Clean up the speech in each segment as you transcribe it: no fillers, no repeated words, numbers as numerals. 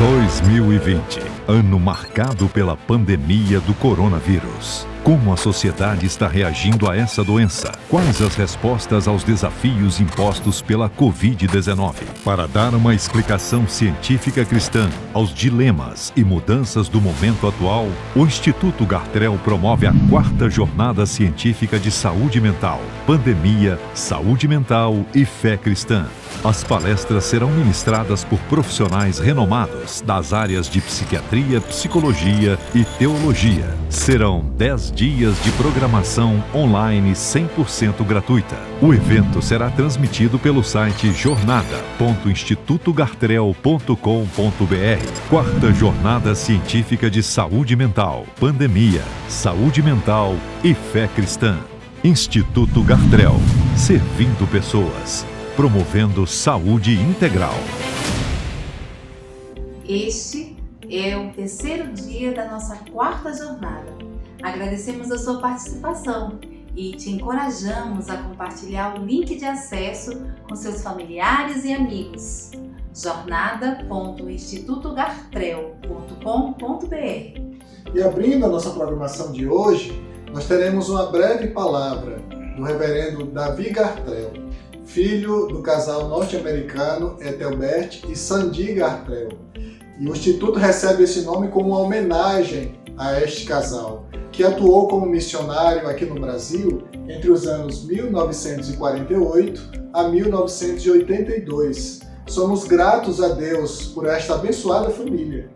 2020, ano marcado pela pandemia do coronavírus. Como a sociedade está reagindo a essa doença? Quais as respostas aos desafios impostos pela Covid-19? Para dar uma explicação científica cristã aos dilemas e mudanças do momento atual, o Instituto Gartrell promove a 4ª Jornada Científica de Saúde Mental, Pandemia, Saúde Mental e Fé Cristã. As palestras serão ministradas por profissionais renomados das áreas de psiquiatria, psicologia e teologia. Serão 10 dias de programação online 100% gratuita. O evento será transmitido pelo site jornada.institutogartrell.com.br. 4ª Jornada Científica de Saúde Mental, Pandemia, Saúde Mental e Fé Cristã. Instituto Gartrell, servindo pessoas, promovendo saúde integral. Este é o 3º dia da nossa 4ª jornada. Agradecemos a sua participação e te encorajamos a compartilhar o link de acesso com seus familiares e amigos. jornada.institutogartrell.com.br. E abrindo a nossa programação de hoje, nós teremos uma breve palavra do reverendo Davi Gartrell, filho do casal norte-americano Ethelbert e Sandy Gartrell. E o Instituto recebe esse nome como uma homenagem a este casal, que atuou como missionário aqui no Brasil entre os anos 1948 a 1982. Somos gratos a Deus por esta abençoada família.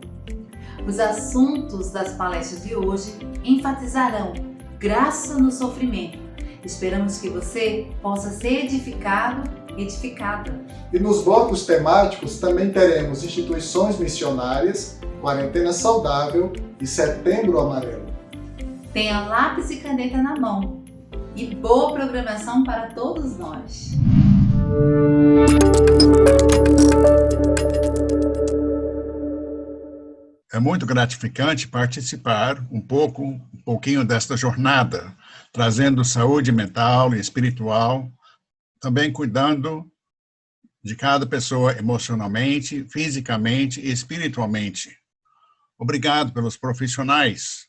Os assuntos das palestras de hoje enfatizarão graça no sofrimento. Esperamos que você possa ser edificado, edificada. E nos blocos temáticos também teremos instituições missionárias, quarentena saudável e setembro amarelo. Tenha lápis e caneta na mão e boa programação para todos nós. É muito gratificante participar um pouquinho desta jornada, trazendo saúde mental e espiritual, também cuidando de cada pessoa emocionalmente, fisicamente e espiritualmente. Obrigado pelos profissionais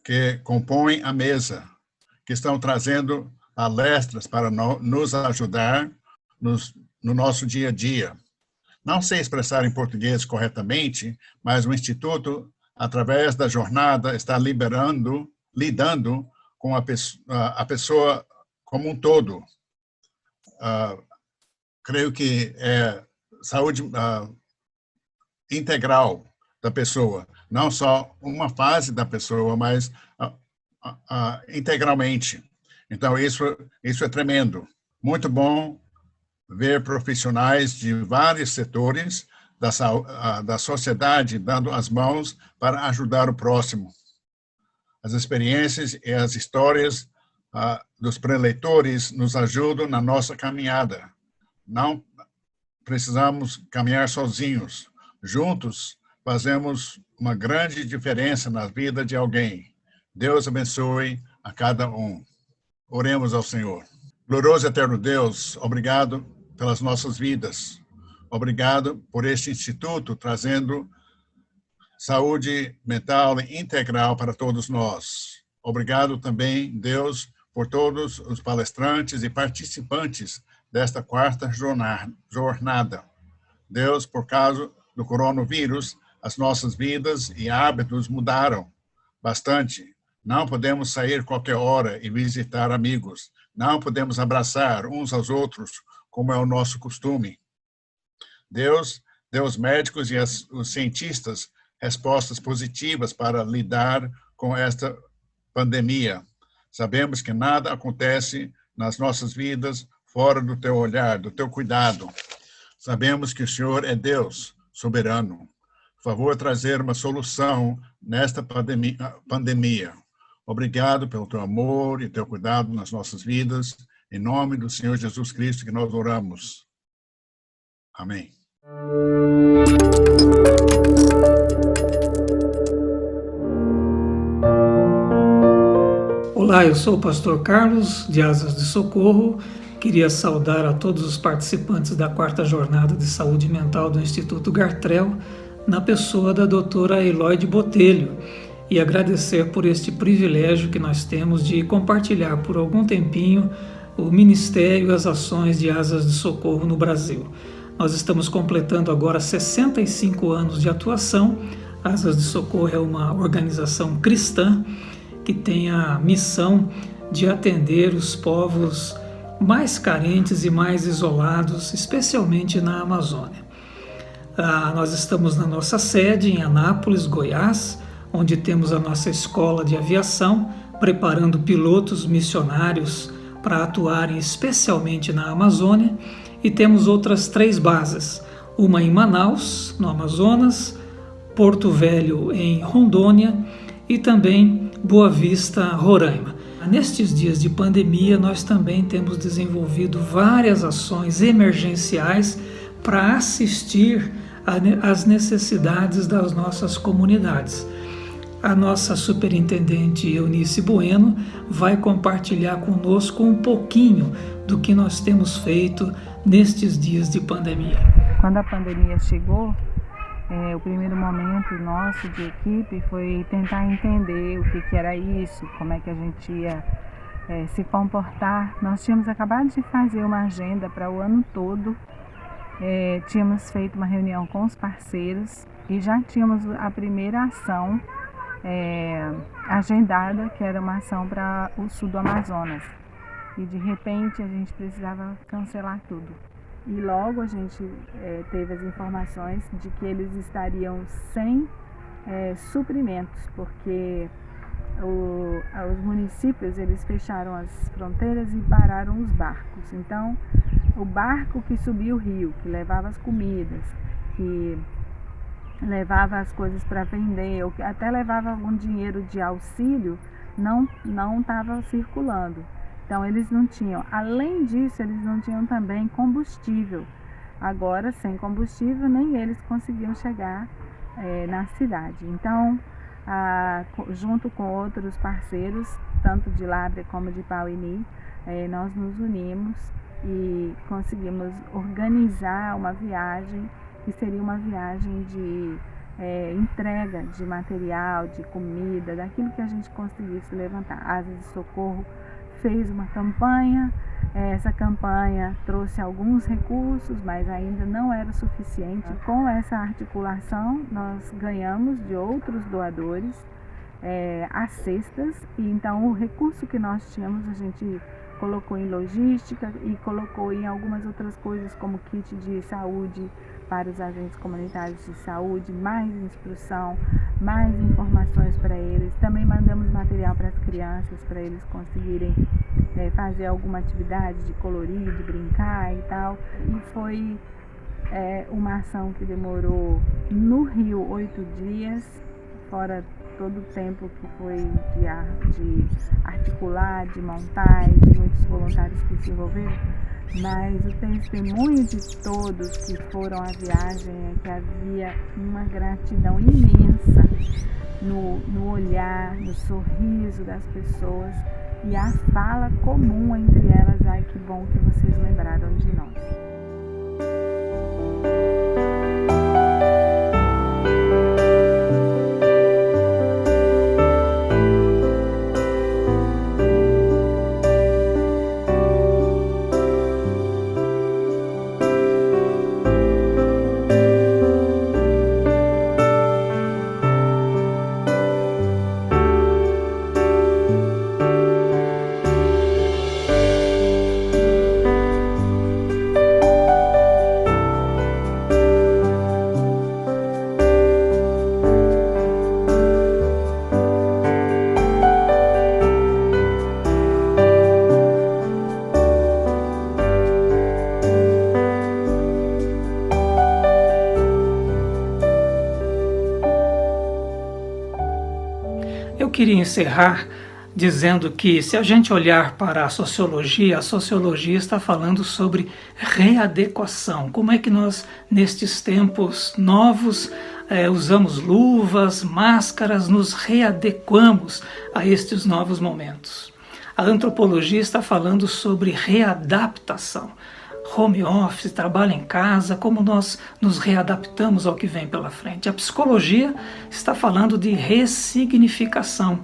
que compõem a mesa, que estão trazendo palestras para nos ajudar no nosso dia a dia. Não sei expressar em português corretamente, mas o Instituto, através da jornada, está lidando com a pessoa como um todo. Creio que é saúde integral da pessoa, não só uma fase da pessoa, mas integralmente. Então, isso é tremendo. Muito bom ver profissionais de vários setores da sociedade dando as mãos para ajudar o próximo. As experiências e as histórias dos preleitores nos ajudam na nossa caminhada. Não precisamos caminhar sozinhos. Juntos, fazemos uma grande diferença na vida de alguém. Deus abençoe a cada um. Oremos ao Senhor. Glorioso e eterno Deus, obrigado pelas nossas vidas. Obrigado por este instituto trazendo saúde mental e integral para todos nós. Obrigado também, Deus, por todos os palestrantes e participantes desta 4ª jornada. Deus, por causa do coronavírus, as nossas vidas e hábitos mudaram bastante. Não podemos sair qualquer hora e visitar amigos. Não podemos abraçar uns aos outros, como é o nosso costume. Deus deu aos médicos e os cientistas respostas positivas para lidar com esta pandemia. Sabemos que nada acontece nas nossas vidas fora do teu olhar, do teu cuidado. Sabemos que o Senhor é Deus, soberano. Por favor, trazer uma solução nesta pandemia. Obrigado pelo teu amor e teu cuidado nas nossas vidas. Em nome do Senhor Jesus Cristo que nós oramos. Amém. Olá, eu sou o pastor Carlos de Asas de Socorro Queria saudar a todos os participantes da 4ª Jornada de Saúde Mental do Instituto Gartrell, na pessoa da doutora Eloide Botelho, e agradecer por este privilégio que nós temos de compartilhar por algum tempinho o Ministério e as ações de Asas de Socorro no Brasil. Nós estamos completando agora 65 anos de atuação. Asas de Socorro é uma organização cristã que tem a missão de atender os povos mais carentes e mais isolados, especialmente na Amazônia. Nós estamos na nossa sede em Anápolis, Goiás, onde temos a nossa escola de aviação, preparando pilotos missionários para atuarem especialmente na Amazônia, e temos outras 3 bases, uma em Manaus, no Amazonas, Porto Velho, em Rondônia, e também Boa Vista, Roraima. Nestes dias de pandemia, nós também temos desenvolvido várias ações emergenciais para assistir às necessidades das nossas comunidades. A nossa superintendente Eunice Bueno vai compartilhar conosco um pouquinho do que nós temos feito nestes dias de pandemia. Quando a pandemia chegou, o primeiro momento nosso de equipe foi tentar entender o que era isso, como é que a gente ia se comportar. Nós tínhamos acabado de fazer uma agenda para o ano todo, tínhamos feito uma reunião com os parceiros e já tínhamos a primeira ação agendada, que era uma ação para o sul do Amazonas. E de repente a gente precisava cancelar tudo. E logo a gente teve as informações de que eles estariam sem suprimentos, porque os municípios eles fecharam as fronteiras e pararam os barcos. Então, o barco que subia o rio, que levava as comidas, que levava as coisas para vender, ou que até levava algum dinheiro de auxílio, não estava circulando. Então eles não tinham, além disso, eles não tinham também combustível. Agora, sem combustível, nem eles conseguiam chegar na cidade. Então, junto com outros parceiros, tanto de Lábrea como de Pauini, nós nos unimos e conseguimos organizar uma viagem que seria uma viagem de entrega de material, de comida, daquilo que a gente conseguisse levantar. Asas de Socorro fez uma campanha, essa campanha trouxe alguns recursos, mas ainda não era o suficiente. Com essa articulação, nós ganhamos de outros doadores as cestas, e então o recurso que nós tínhamos a gente colocou em logística e colocou em algumas outras coisas, como kit de saúde para os agentes comunitários de saúde, mais instrução, mais informações para eles. Também mandamos material para as crianças, para eles conseguirem fazer alguma atividade de colorir, de brincar e tal. E foi uma ação que demorou no Rio 8 dias, fora todo o tempo que foi de articular, de montar, e de muitos voluntários que se envolveram. Mas o testemunho de todos que foram à viagem é que havia uma gratidão imensa no olhar, no sorriso das pessoas e a fala comum entre elas: ai, que bom que vocês lembraram de nós. Eu queria encerrar dizendo que, se a gente olhar para a sociologia está falando sobre readequação. Como é que nós, nestes tempos novos, usamos luvas, máscaras, nos readequamos a estes novos momentos. A antropologia está falando sobre readaptação. Home office, trabalho em casa, como nós nos readaptamos ao que vem pela frente. A psicologia está falando de ressignificação.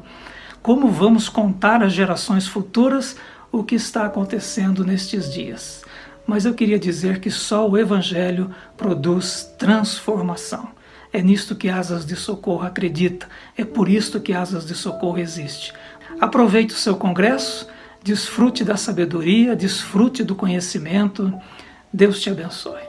Como vamos contar às gerações futuras o que está acontecendo nestes dias. Mas eu queria dizer que só o Evangelho produz transformação. É nisto que Asas de Socorro acredita, é por isto que Asas de Socorro existe. Aproveite o seu congresso, desfrute da sabedoria, desfrute do conhecimento. Deus te abençoe.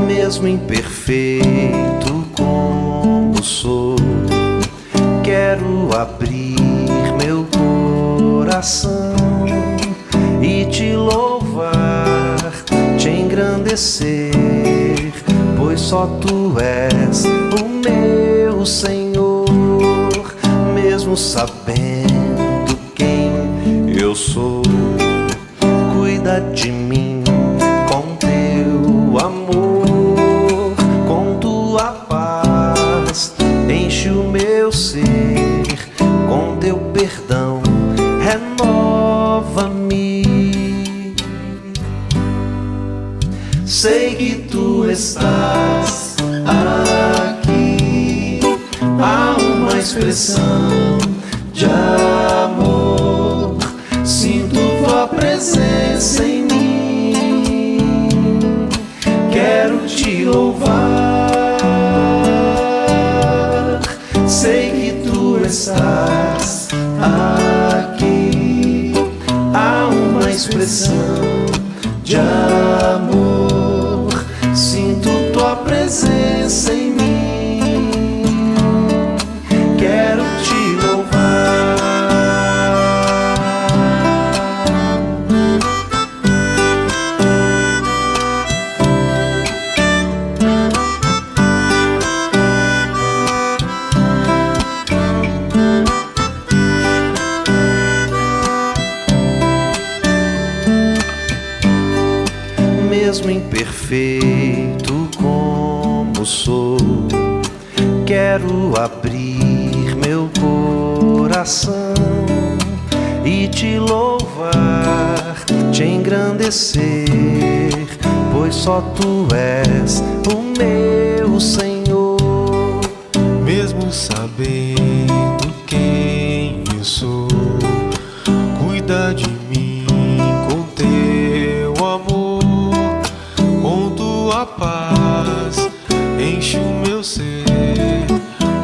Mesmo imperfeito como sou, quero abrir meu coração e te louvar, te engrandecer, pois só tu és o meu Senhor. Mesmo sabendo quem eu sou, cuida de mim com teu amor. Enche o meu ser com teu perdão, renova-me. Sei que tu estás aqui, há uma expressão de amor, sinto tua presença em mim, quero te louvar. Sei que tu estás aqui, há uma expressão de amor, sinto tua presença em mim, quero te louvar. Mesmo imperfeito como sou, quero abrir meu coração e te louvar, te engrandecer, pois só tu és o meu Senhor. Mesmo sabendo quem eu sou, cuida de mim com teu amor. Tua paz enche o meu ser,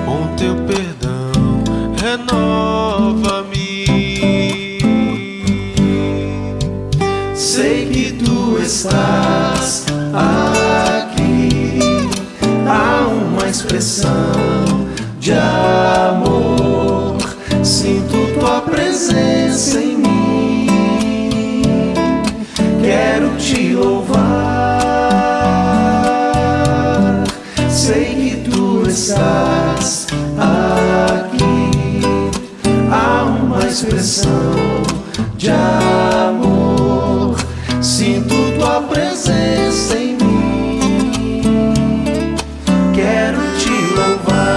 com teu perdão renova-me. Sei que tu estás aqui, há uma expressão de amor, sinto tua presença em mim, quero te louvar. Sei que tu estás aqui, há uma expressão de amor, sinto tua presença em mim, quero te louvar.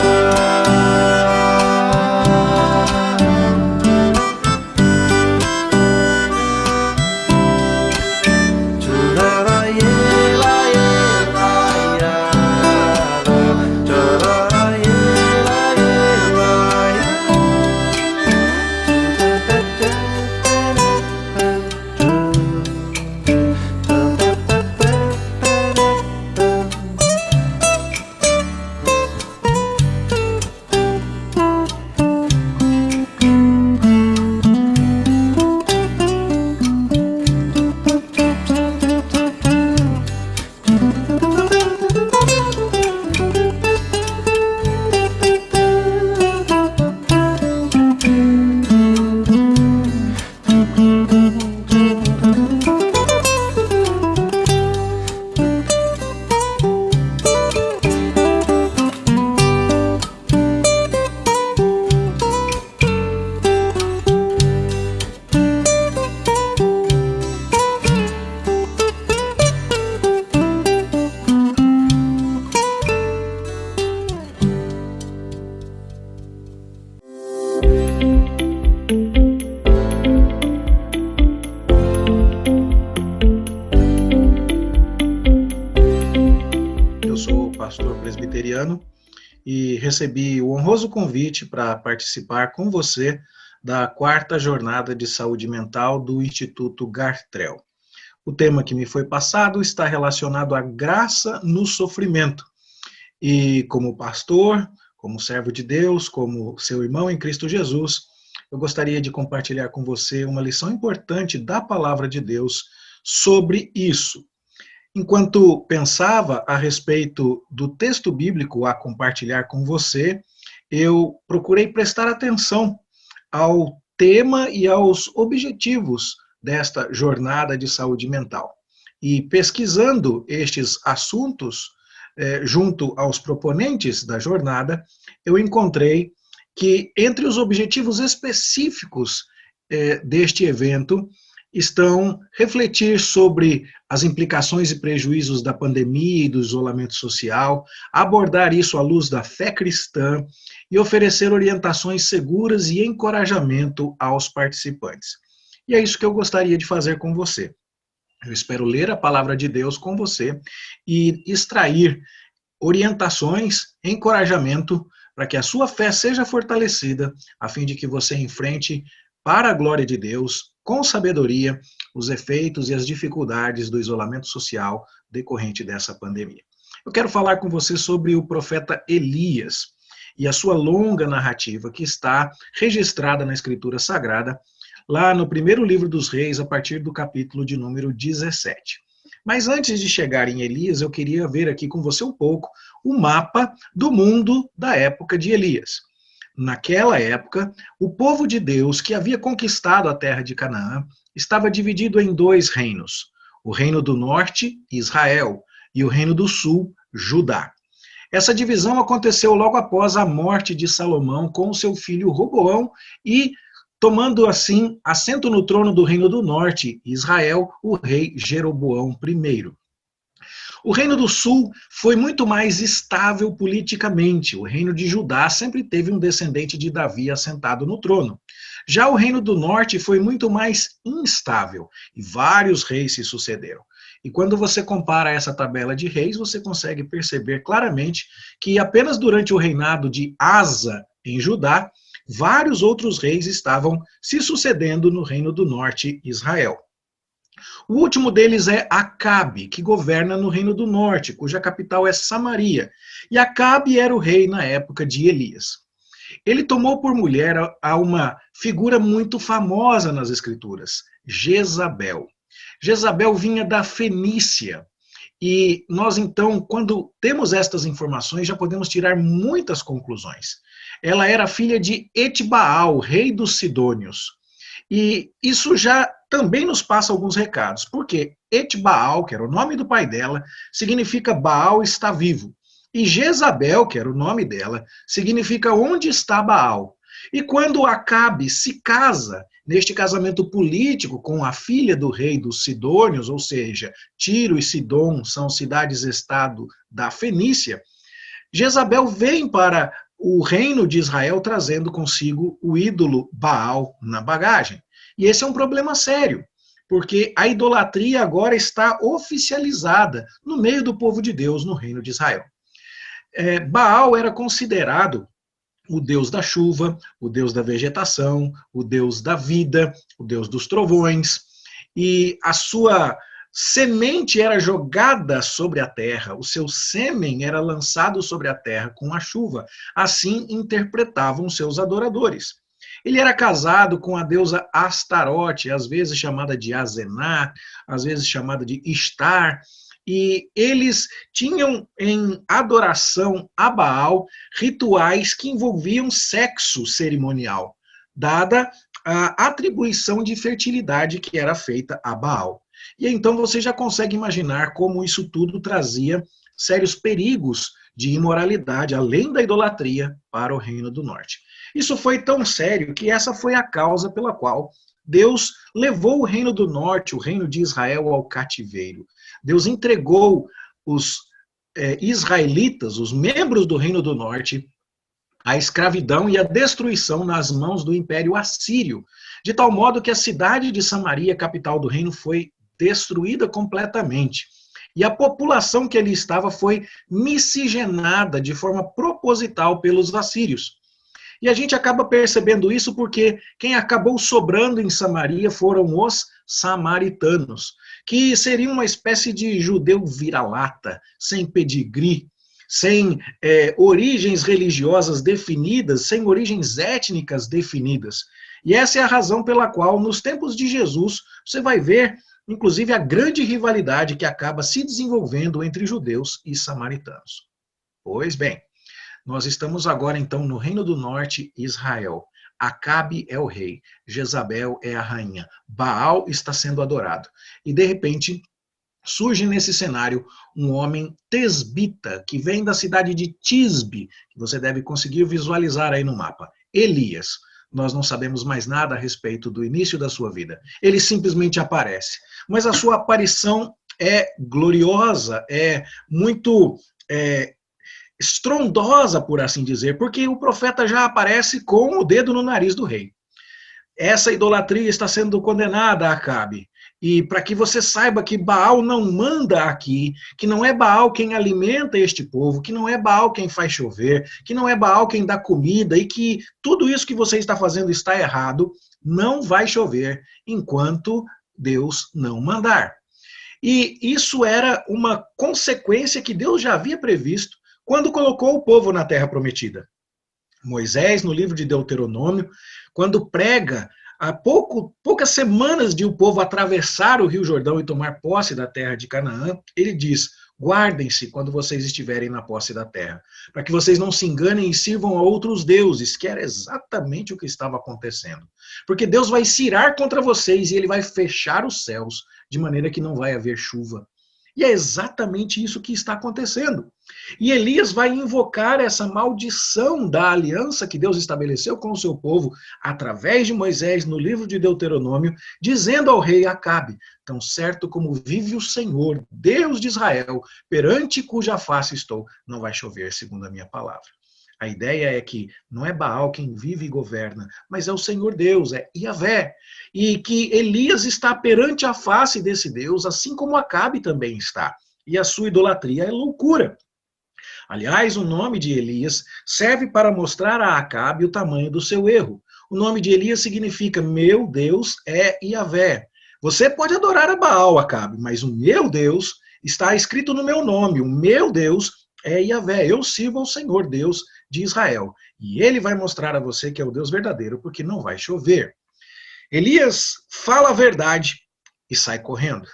presbiteriano e recebi o honroso convite para participar com você da 4ª Jornada de Saúde Mental do Instituto Gartrell. O tema que me foi passado está relacionado à graça no sofrimento. E como pastor, como servo de Deus, como seu irmão em Cristo Jesus, eu gostaria de compartilhar com você uma lição importante da Palavra de Deus sobre isso. Enquanto pensava a respeito do texto bíblico a compartilhar com você, eu procurei prestar atenção ao tema e aos objetivos desta jornada de saúde mental. E pesquisando estes assuntos, junto aos proponentes da jornada, eu encontrei que entre os objetivos específicos deste evento estão refletir sobre as implicações e prejuízos da pandemia e do isolamento social, abordar isso à luz da fé cristã e oferecer orientações seguras e encorajamento aos participantes. E é isso que eu gostaria de fazer com você. Eu espero ler a palavra de Deus com você e extrair orientações, encorajamento, para que a sua fé seja fortalecida, a fim de que você enfrente, para a glória de Deus, com sabedoria, os efeitos e as dificuldades do isolamento social decorrente dessa pandemia. Eu quero falar com você sobre o profeta Elias e a sua longa narrativa que está registrada na Escritura Sagrada, lá no primeiro livro dos Reis, a partir do capítulo de número 17. Mas antes de chegar em Elias, eu queria ver aqui com você um pouco o mapa do mundo da época de Elias. Naquela época, o povo de Deus que havia conquistado a terra de Canaã estava dividido em 2 reinos. O reino do norte, Israel, e o reino do sul, Judá. Essa divisão aconteceu logo após a morte de Salomão com o seu filho Roboão e tomando assim assento no trono do reino do norte, Israel, o rei Jeroboão I. O reino do sul foi muito mais estável politicamente. O reino de Judá sempre teve um descendente de Davi assentado no trono. Já o reino do norte foi muito mais instável e vários reis se sucederam. E quando você compara essa tabela de reis, você consegue perceber claramente que apenas durante o reinado de Asa em Judá, vários outros reis estavam se sucedendo no reino do norte, Israel. O último deles é Acabe, que governa no reino do norte, cuja capital é Samaria. E Acabe era o rei na época de Elias. Ele tomou por mulher a uma figura muito famosa nas Escrituras, Jezabel. Jezabel vinha da Fenícia. E nós, então, quando temos estas informações, já podemos tirar muitas conclusões. Ela era filha de Etbaal, rei dos Sidônios. E isso já também nos passa alguns recados, porque Etbaal, que era o nome do pai dela, significa Baal está vivo. E Jezabel, que era o nome dela, significa onde está Baal. E quando Acabe se casa, neste casamento político com a filha do rei dos Sidônios, ou seja, Tiro e Sidom são cidades-estado da Fenícia, Jezabel vem para o reino de Israel trazendo consigo o ídolo Baal na bagagem. E esse é um problema sério, porque a idolatria agora está oficializada no meio do povo de Deus no reino de Israel. Baal era considerado o deus da chuva, o deus da vegetação, o deus da vida, o deus dos trovões, e a sua semente era jogada sobre a terra, o seu sêmen era lançado sobre a terra com a chuva. Assim interpretavam seus adoradores. Ele era casado com a deusa Astarote, às vezes chamada de Azená, às vezes chamada de Istar, e eles tinham em adoração a Baal rituais que envolviam sexo cerimonial, dada a atribuição de fertilidade que era feita a Baal. E então você já consegue imaginar como isso tudo trazia sérios perigos de imoralidade, além da idolatria, para o reino do norte. Isso foi tão sério que essa foi a causa pela qual Deus levou o reino do norte, o reino de Israel, ao cativeiro. Deus entregou os israelitas, os membros do reino do norte, à escravidão e à destruição nas mãos do Império Assírio, de tal modo que a cidade de Samaria, capital do reino, foi destruída completamente. E a população que ali estava foi miscigenada de forma proposital pelos assírios. E a gente acaba percebendo isso porque quem acabou sobrando em Samaria foram os samaritanos, que seriam uma espécie de judeu vira-lata, sem pedigree, sem origens religiosas definidas, sem origens étnicas definidas. E essa é a razão pela qual, nos tempos de Jesus, você vai ver, inclusive, a grande rivalidade que acaba se desenvolvendo entre judeus e samaritanos. Pois bem, nós estamos agora, então, no Reino do Norte, Israel. Acabe é o rei, Jezabel é a rainha, Baal está sendo adorado. E, de repente, surge nesse cenário um homem tesbita, que vem da cidade de Tisbe, que você deve conseguir visualizar aí no mapa. Elias. Nós não sabemos mais nada a respeito do início da sua vida. Ele simplesmente aparece. Mas a sua aparição é gloriosa, é muito estrondosa, por assim dizer, porque o profeta já aparece com o dedo no nariz do rei. Essa idolatria está sendo condenada a Acabe. E para que você saiba que Baal não manda aqui, que não é Baal quem alimenta este povo, que não é Baal quem faz chover, que não é Baal quem dá comida e que tudo isso que você está fazendo está errado, não vai chover enquanto Deus não mandar. E isso era uma consequência que Deus já havia previsto quando colocou o povo na terra prometida. Moisés, no livro de Deuteronômio, quando prega há poucas semanas de o povo atravessar o Rio Jordão e tomar posse da terra de Canaã, ele diz: guardem-se quando vocês estiverem na posse da terra, para que vocês não se enganem e sirvam a outros deuses, que era exatamente o que estava acontecendo. Porque Deus vai se irar contra vocês e ele vai fechar os céus, de maneira que não vai haver chuva. E é exatamente isso que está acontecendo. E Elias vai invocar essa maldição da aliança que Deus estabeleceu com o seu povo através de Moisés no livro de Deuteronômio, dizendo ao rei Acabe: tão certo como vive o Senhor, Deus de Israel, perante cuja face estou, não vai chover segundo a minha palavra. A ideia é que não é Baal quem vive e governa, mas é o Senhor Deus, é Yahvé. E que Elias está perante a face desse Deus, assim como Acabe também está. E a sua idolatria é loucura. Aliás, o nome de Elias serve para mostrar a Acabe o tamanho do seu erro. O nome de Elias significa: meu Deus é Yahvé. Você pode adorar a Baal, Acabe, mas o meu Deus está escrito no meu nome. O meu Deus é Yahvé. Eu sirvo ao Senhor Deus de Israel. E ele vai mostrar a você que é o Deus verdadeiro, porque não vai chover. Elias fala a verdade e sai correndo.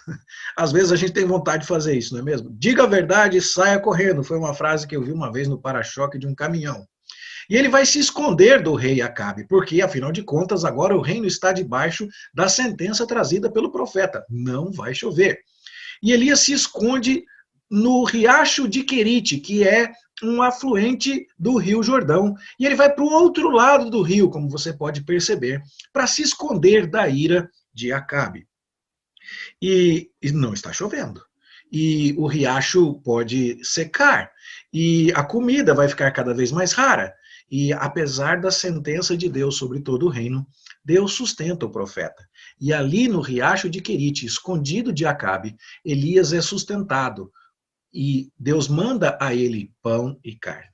Às vezes a gente tem vontade de fazer isso, não é mesmo? Diga a verdade e saia correndo. Foi uma frase que eu vi uma vez no para-choque de um caminhão. E ele vai se esconder do rei Acabe, porque, afinal de contas, agora o reino está debaixo da sentença trazida pelo profeta. Não vai chover. E Elias se esconde no riacho de Querite, que é um afluente do Rio Jordão. E ele vai para o outro lado do rio, como você pode perceber, para se esconder da ira de Acabe. E não está chovendo. E o riacho pode secar. E a comida vai ficar cada vez mais rara. E apesar da sentença de Deus sobre todo o reino, Deus sustenta o profeta. E ali no riacho de Querite, escondido de Acabe, Elias é sustentado. E Deus manda a ele pão e carne.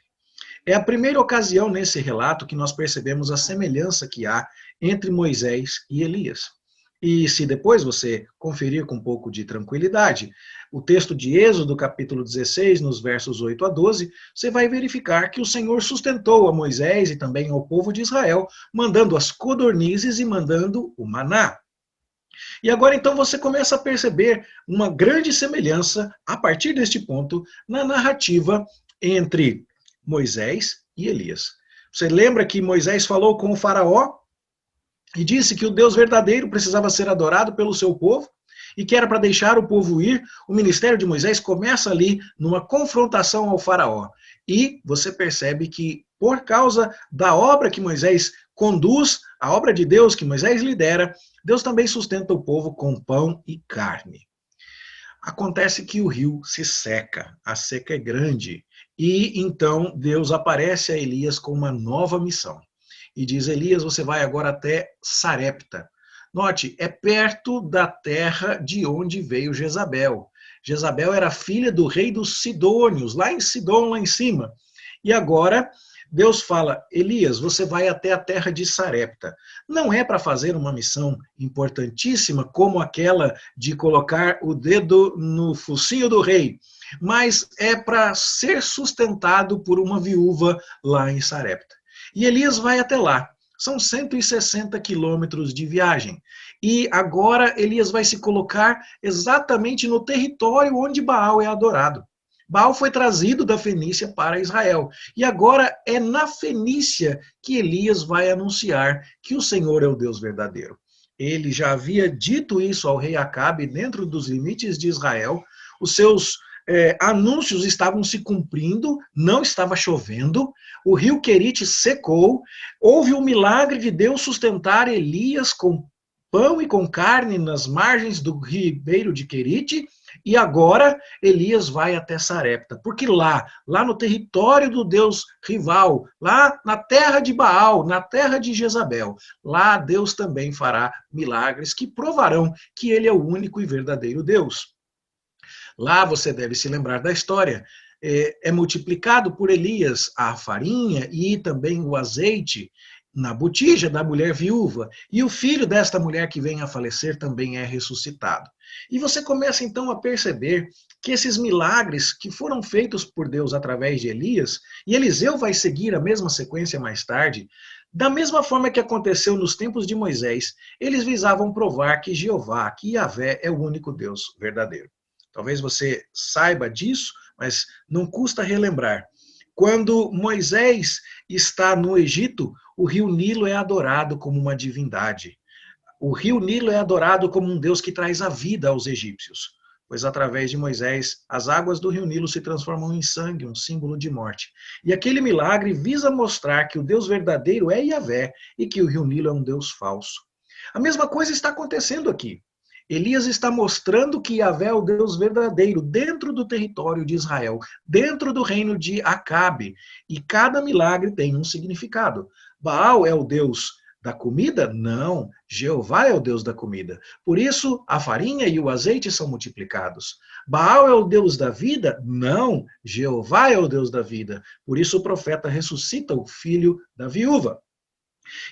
É a primeira ocasião nesse relato que nós percebemos a semelhança que há entre Moisés e Elias. E se depois você conferir com um pouco de tranquilidade o texto de Êxodo, capítulo 16, nos versos 8 a 12, você vai verificar que o Senhor sustentou a Moisés e também ao povo de Israel, mandando as codornizes e mandando o maná. E agora, então, você começa a perceber uma grande semelhança, a partir deste ponto, na narrativa entre Moisés e Elias. Você lembra que Moisés falou com o faraó e disse que o Deus verdadeiro precisava ser adorado pelo seu povo e que era para deixar o povo ir? O ministério de Moisés começa ali numa confrontação ao faraó. E você percebe que, por causa da obra que Moisés conduz, a obra de Deus que Moisés lidera, Deus também sustenta o povo com pão e carne. Acontece que o rio se seca, a seca é grande, e então Deus aparece a Elias com uma nova missão. E diz: Elias, você vai agora até Sarepta. Note, é perto da terra de onde veio Jezabel. Jezabel era filha do rei dos Sidônios, lá em Sidom, lá em cima. E agora Deus fala, Elias, você vai até a terra de Sarepta. Não é para fazer uma missão importantíssima como aquela de colocar o dedo no focinho do rei, mas é para ser sustentado por uma viúva lá em Sarepta. E Elias vai até lá. São 160 quilômetros de viagem. E agora Elias vai se colocar exatamente no território onde Baal é adorado. Baal foi trazido da Fenícia para Israel. E agora é na Fenícia que Elias vai anunciar que o Senhor é o Deus verdadeiro. Ele já havia dito isso ao rei Acabe dentro dos limites de Israel. Os seus anúncios estavam se cumprindo, não estava chovendo, o rio Querite secou, houve um milagre de Deus sustentar Elias com pão e com carne nas margens do ribeiro de Querite, e agora Elias vai até Sarepta, porque lá no território do Deus rival, lá na terra de Baal, na terra de Jezabel, lá Deus também fará milagres que provarão que ele é o único e verdadeiro Deus. Lá você deve se lembrar da história, é multiplicado por Elias a farinha e também o azeite na botija da mulher viúva, e o filho desta mulher que vem a falecer também é ressuscitado. E você começa então a perceber que esses milagres que foram feitos por Deus através de Elias, e Eliseu vai seguir a mesma sequência mais tarde, da mesma forma que aconteceu nos tempos de Moisés, eles visavam provar que Jeová, que Yahvé, é o único Deus verdadeiro. Talvez você saiba disso, mas não custa relembrar. Quando Moisés está no Egito, o rio Nilo é adorado como uma divindade. O rio Nilo é adorado como um Deus que traz a vida aos egípcios, pois através de Moisés, as águas do rio Nilo se transformam em sangue, um símbolo de morte. E aquele milagre visa mostrar que o Deus verdadeiro é Yahvé e que o rio Nilo é um Deus falso. A mesma coisa está acontecendo aqui. Elias está mostrando que Yahvé é o Deus verdadeiro dentro do território de Israel, dentro do reino de Acabe. E cada milagre tem um significado. Baal é o Deus da comida? Não, Jeová é o Deus da comida. Por isso, a farinha e o azeite são multiplicados. Baal é o Deus da vida? Não, Jeová é o Deus da vida. Por isso o profeta ressuscita o filho da viúva.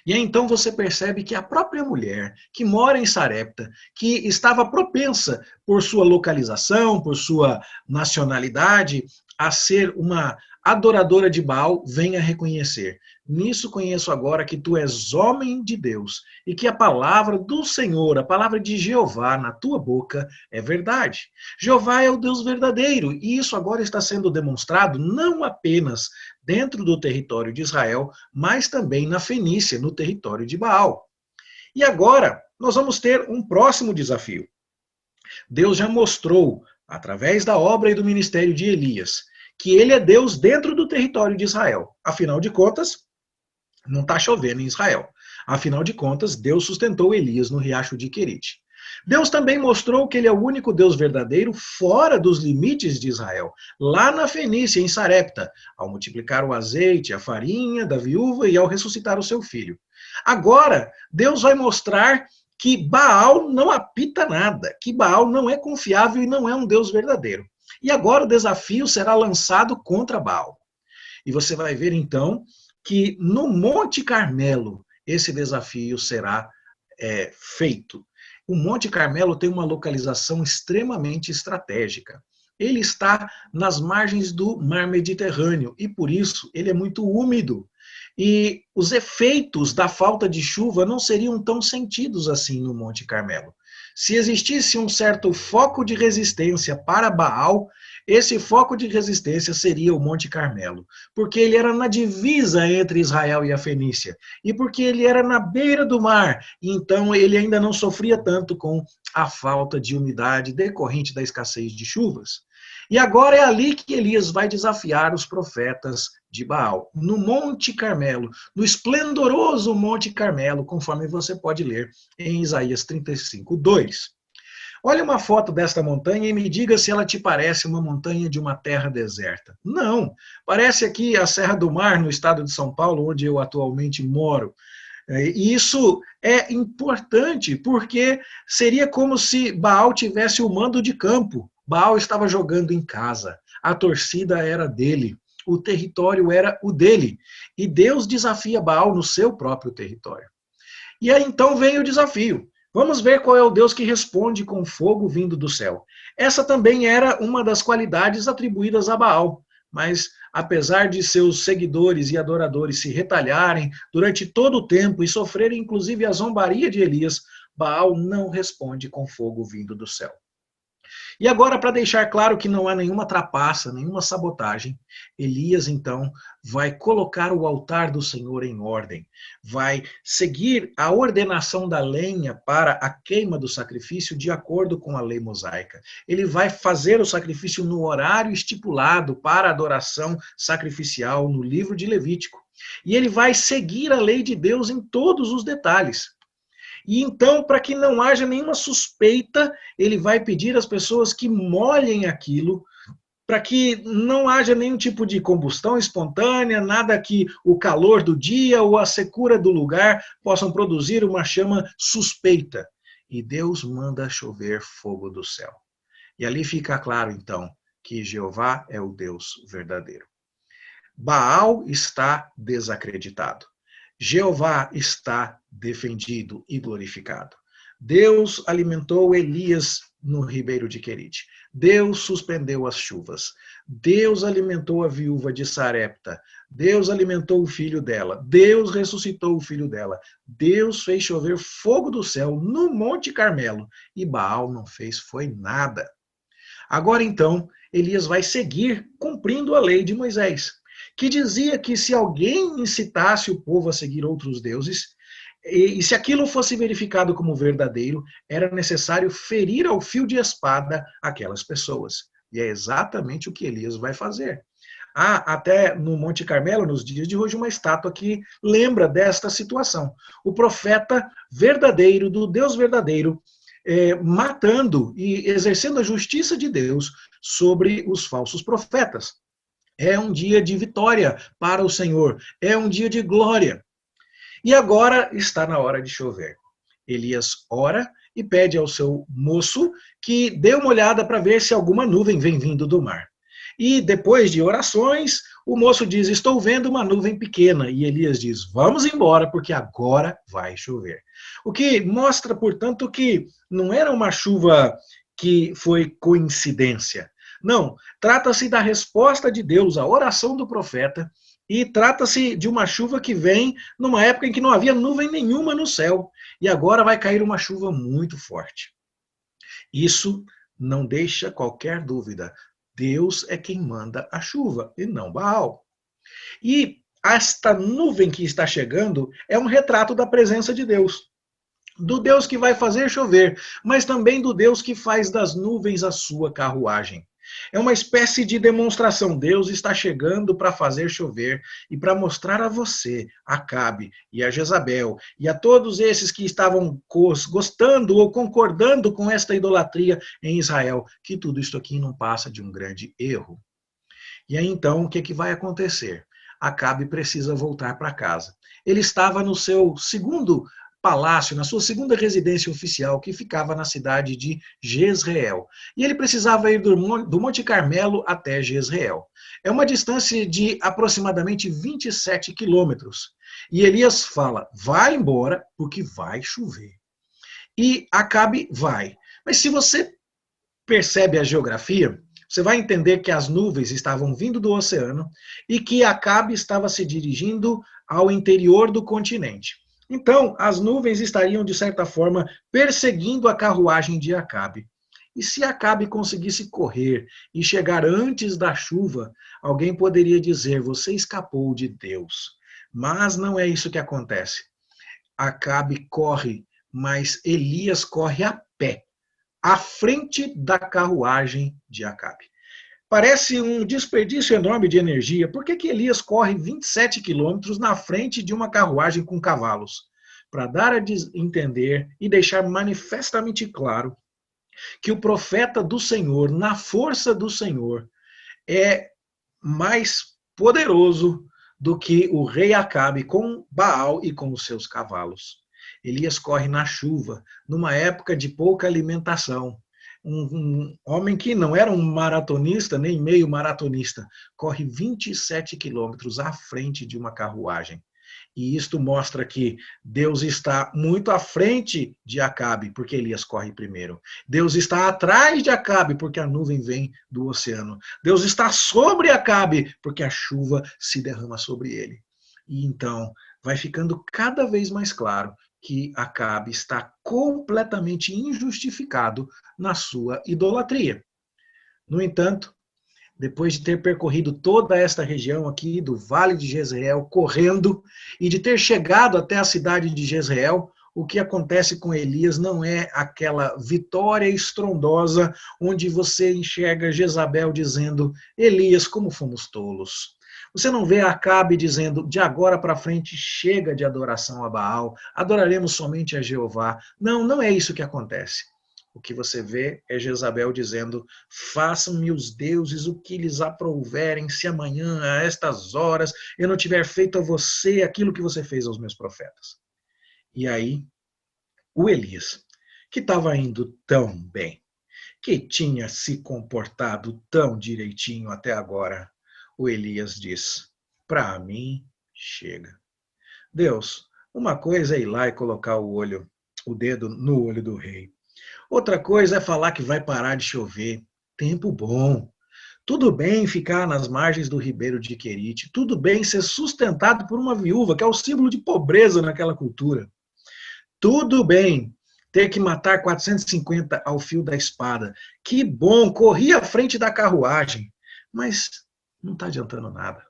E aí, então você percebe que a própria mulher que mora em Sarepta, que estava propensa por sua localização, por sua nacionalidade, a ser uma adoradora de Baal, vem a reconhecer. Nisso conheço agora que tu és homem de Deus e que a palavra do Senhor, a palavra de Jeová na tua boca é verdade. Jeová é o Deus verdadeiro e isso agora está sendo demonstrado não apenas dentro do território de Israel, mas também na Fenícia, no território de Baal. E agora nós vamos ter um próximo desafio. Deus já mostrou, através da obra e do ministério de Elias, que ele é Deus dentro do território de Israel. Afinal de contas, não está chovendo em Israel. Afinal de contas, Deus sustentou Elias no riacho de Querite. Deus também mostrou que ele é o único Deus verdadeiro fora dos limites de Israel, lá na Fenícia, em Sarepta, ao multiplicar o azeite, a farinha da viúva e ao ressuscitar o seu filho. Agora, Deus vai mostrar que Baal não apita nada, que Baal não é confiável e não é um Deus verdadeiro. E agora o desafio será lançado contra Baal. E você vai ver então que no Monte Carmelo esse desafio será feito. O Monte Carmelo tem uma localização extremamente estratégica. Ele está nas margens do Mar Mediterrâneo e por isso ele é muito úmido. E os efeitos da falta de chuva não seriam tão sentidos assim no Monte Carmelo. Se existisse um certo foco de resistência para Baal, esse foco de resistência seria o Monte Carmelo, porque ele era na divisa entre Israel e a Fenícia, e porque ele era na beira do mar, então ele ainda não sofria tanto com a falta de umidade decorrente da escassez de chuvas. E agora é ali que Elias vai desafiar os profetas de Baal, no Monte Carmelo, no esplendoroso Monte Carmelo, conforme você pode ler em Isaías 35:2. Olha uma foto desta montanha e me diga se ela te parece uma montanha de uma terra deserta. Não, parece aqui a Serra do Mar, no estado de São Paulo, onde eu atualmente moro. E isso é importante, porque seria como se Baal tivesse o mando de campo Baal estava jogando em casa, a torcida era dele, o território era o dele, e Deus desafia Baal no seu próprio território. E aí então vem o desafio. Vamos ver qual é o Deus que responde com fogo vindo do céu. Essa também era uma das qualidades atribuídas a Baal, mas apesar de seus seguidores e adoradores se retalharem durante todo o tempo e sofrerem inclusive a zombaria de Elias, Baal não responde com fogo vindo do céu. E agora, para deixar claro que não há nenhuma trapaça, nenhuma sabotagem, Elias, então, vai colocar o altar do Senhor em ordem, vai seguir a ordenação da lenha para a queima do sacrifício de acordo com a lei mosaica. Ele vai fazer o sacrifício no horário estipulado para a adoração sacrificial no livro de Levítico. E ele vai seguir a lei de Deus em todos os detalhes. E então, para que não haja nenhuma suspeita, ele vai pedir às pessoas que molhem aquilo, para que não haja nenhum tipo de combustão espontânea, nada que o calor do dia ou a secura do lugar possam produzir uma chama suspeita. E Deus manda chover fogo do céu. E ali fica claro, então, que Jeová é o Deus verdadeiro. Baal está desacreditado. Jeová está defendido e glorificado. Deus alimentou Elias no ribeiro de Querite. Deus suspendeu as chuvas. Deus alimentou a viúva de Sarepta. Deus alimentou o filho dela. Deus ressuscitou o filho dela. Deus fez chover fogo do céu no Monte Carmelo. E Baal não fez foi nada. Agora então, Elias vai seguir cumprindo a lei de Moisés, que dizia que se alguém incitasse o povo a seguir outros deuses, e se aquilo fosse verificado como verdadeiro, era necessário ferir ao fio de espada aquelas pessoas. E é exatamente o que Elias vai fazer. Há até no Monte Carmelo, nos dias de hoje, uma estátua que lembra desta situação. O profeta verdadeiro, do Deus verdadeiro, matando e exercendo a justiça de Deus sobre os falsos profetas. É um dia de vitória para o Senhor, é um dia de glória. E agora está na hora de chover. Elias ora e pede ao seu moço que dê uma olhada para ver se alguma nuvem vem vindo do mar. E depois de orações, o moço diz, estou vendo uma nuvem pequena. E Elias diz, vamos embora, porque agora vai chover. O que mostra, portanto, que não era uma chuva que foi coincidência. Não, trata-se da resposta de Deus à oração do profeta e trata-se de uma chuva que vem numa época em que não havia nuvem nenhuma no céu e agora vai cair uma chuva muito forte. Isso não deixa qualquer dúvida. Deus é quem manda a chuva e não Baal. E esta nuvem que está chegando é um retrato da presença de Deus. Do Deus que vai fazer chover, mas também do Deus que faz das nuvens a sua carruagem. É uma espécie de demonstração. Deus está chegando para fazer chover e para mostrar a você, a Acabe e a Jezabel e a todos esses que estavam gostando ou concordando com esta idolatria em Israel, que tudo isso aqui não passa de um grande erro. E aí então, o que vai acontecer? Acabe precisa voltar para casa. Ele estava no seu segundo palácio, na sua segunda residência oficial, que ficava na cidade de Jezreel. E ele precisava ir do Monte Carmelo até Jezreel. É uma distância de aproximadamente 27 quilômetros. E Elias fala, vai embora, porque vai chover. E Acabe vai. Mas se você percebe a geografia, você vai entender que as nuvens estavam vindo do oceano e que Acabe estava se dirigindo ao interior do continente. Então, as nuvens estariam, de certa forma, perseguindo a carruagem de Acabe. E se Acabe conseguisse correr e chegar antes da chuva, alguém poderia dizer, você escapou de Deus. Mas não é isso que acontece. Acabe corre, mas Elias corre a pé, à frente da carruagem de Acabe. Parece um desperdício enorme de energia. Por que Elias corre 27 quilômetros na frente de uma carruagem com cavalos? Para dar a entender e deixar manifestamente claro que o profeta do Senhor, na força do Senhor, é mais poderoso do que o rei Acabe com Baal e com os seus cavalos. Elias corre na chuva, numa época de pouca alimentação. um homem que não era um maratonista, nem meio maratonista, corre 27 quilômetros à frente de uma carruagem. E isto mostra que Deus está muito à frente de Acabe, porque Elias corre primeiro. Deus está atrás de Acabe, porque a nuvem vem do oceano. Deus está sobre Acabe, porque a chuva se derrama sobre ele. E então vai ficando cada vez mais claro que Acabe está completamente injustificado na sua idolatria. No entanto, depois de ter percorrido toda esta região aqui do Vale de Jezreel, correndo, e de ter chegado até a cidade de Jezreel, o que acontece com Elias não é aquela vitória estrondosa onde você enxerga Jezabel dizendo: Elias, como fomos tolos. Você não vê Acabe dizendo: de agora para frente chega de adoração a Baal, adoraremos somente a Jeová. Não, não é isso que acontece. O que você vê é Jezabel dizendo: façam-me os deuses o que lhes aprouverem, se amanhã, a estas horas, eu não tiver feito a você aquilo que você fez aos meus profetas. E aí, o Elias, que estava indo tão bem, que tinha se comportado tão direitinho até agora, o Elias diz: para mim, chega. Deus, uma coisa é ir lá e colocar o dedo no olho do rei. Outra coisa é falar que vai parar de chover. Tempo bom. Tudo bem ficar nas margens do ribeiro de Querite. Tudo bem ser sustentado por uma viúva, que é o símbolo de pobreza naquela cultura. Tudo bem ter que matar 450 ao fio da espada. Que bom, corri à frente da carruagem. Mas não está adiantando nada.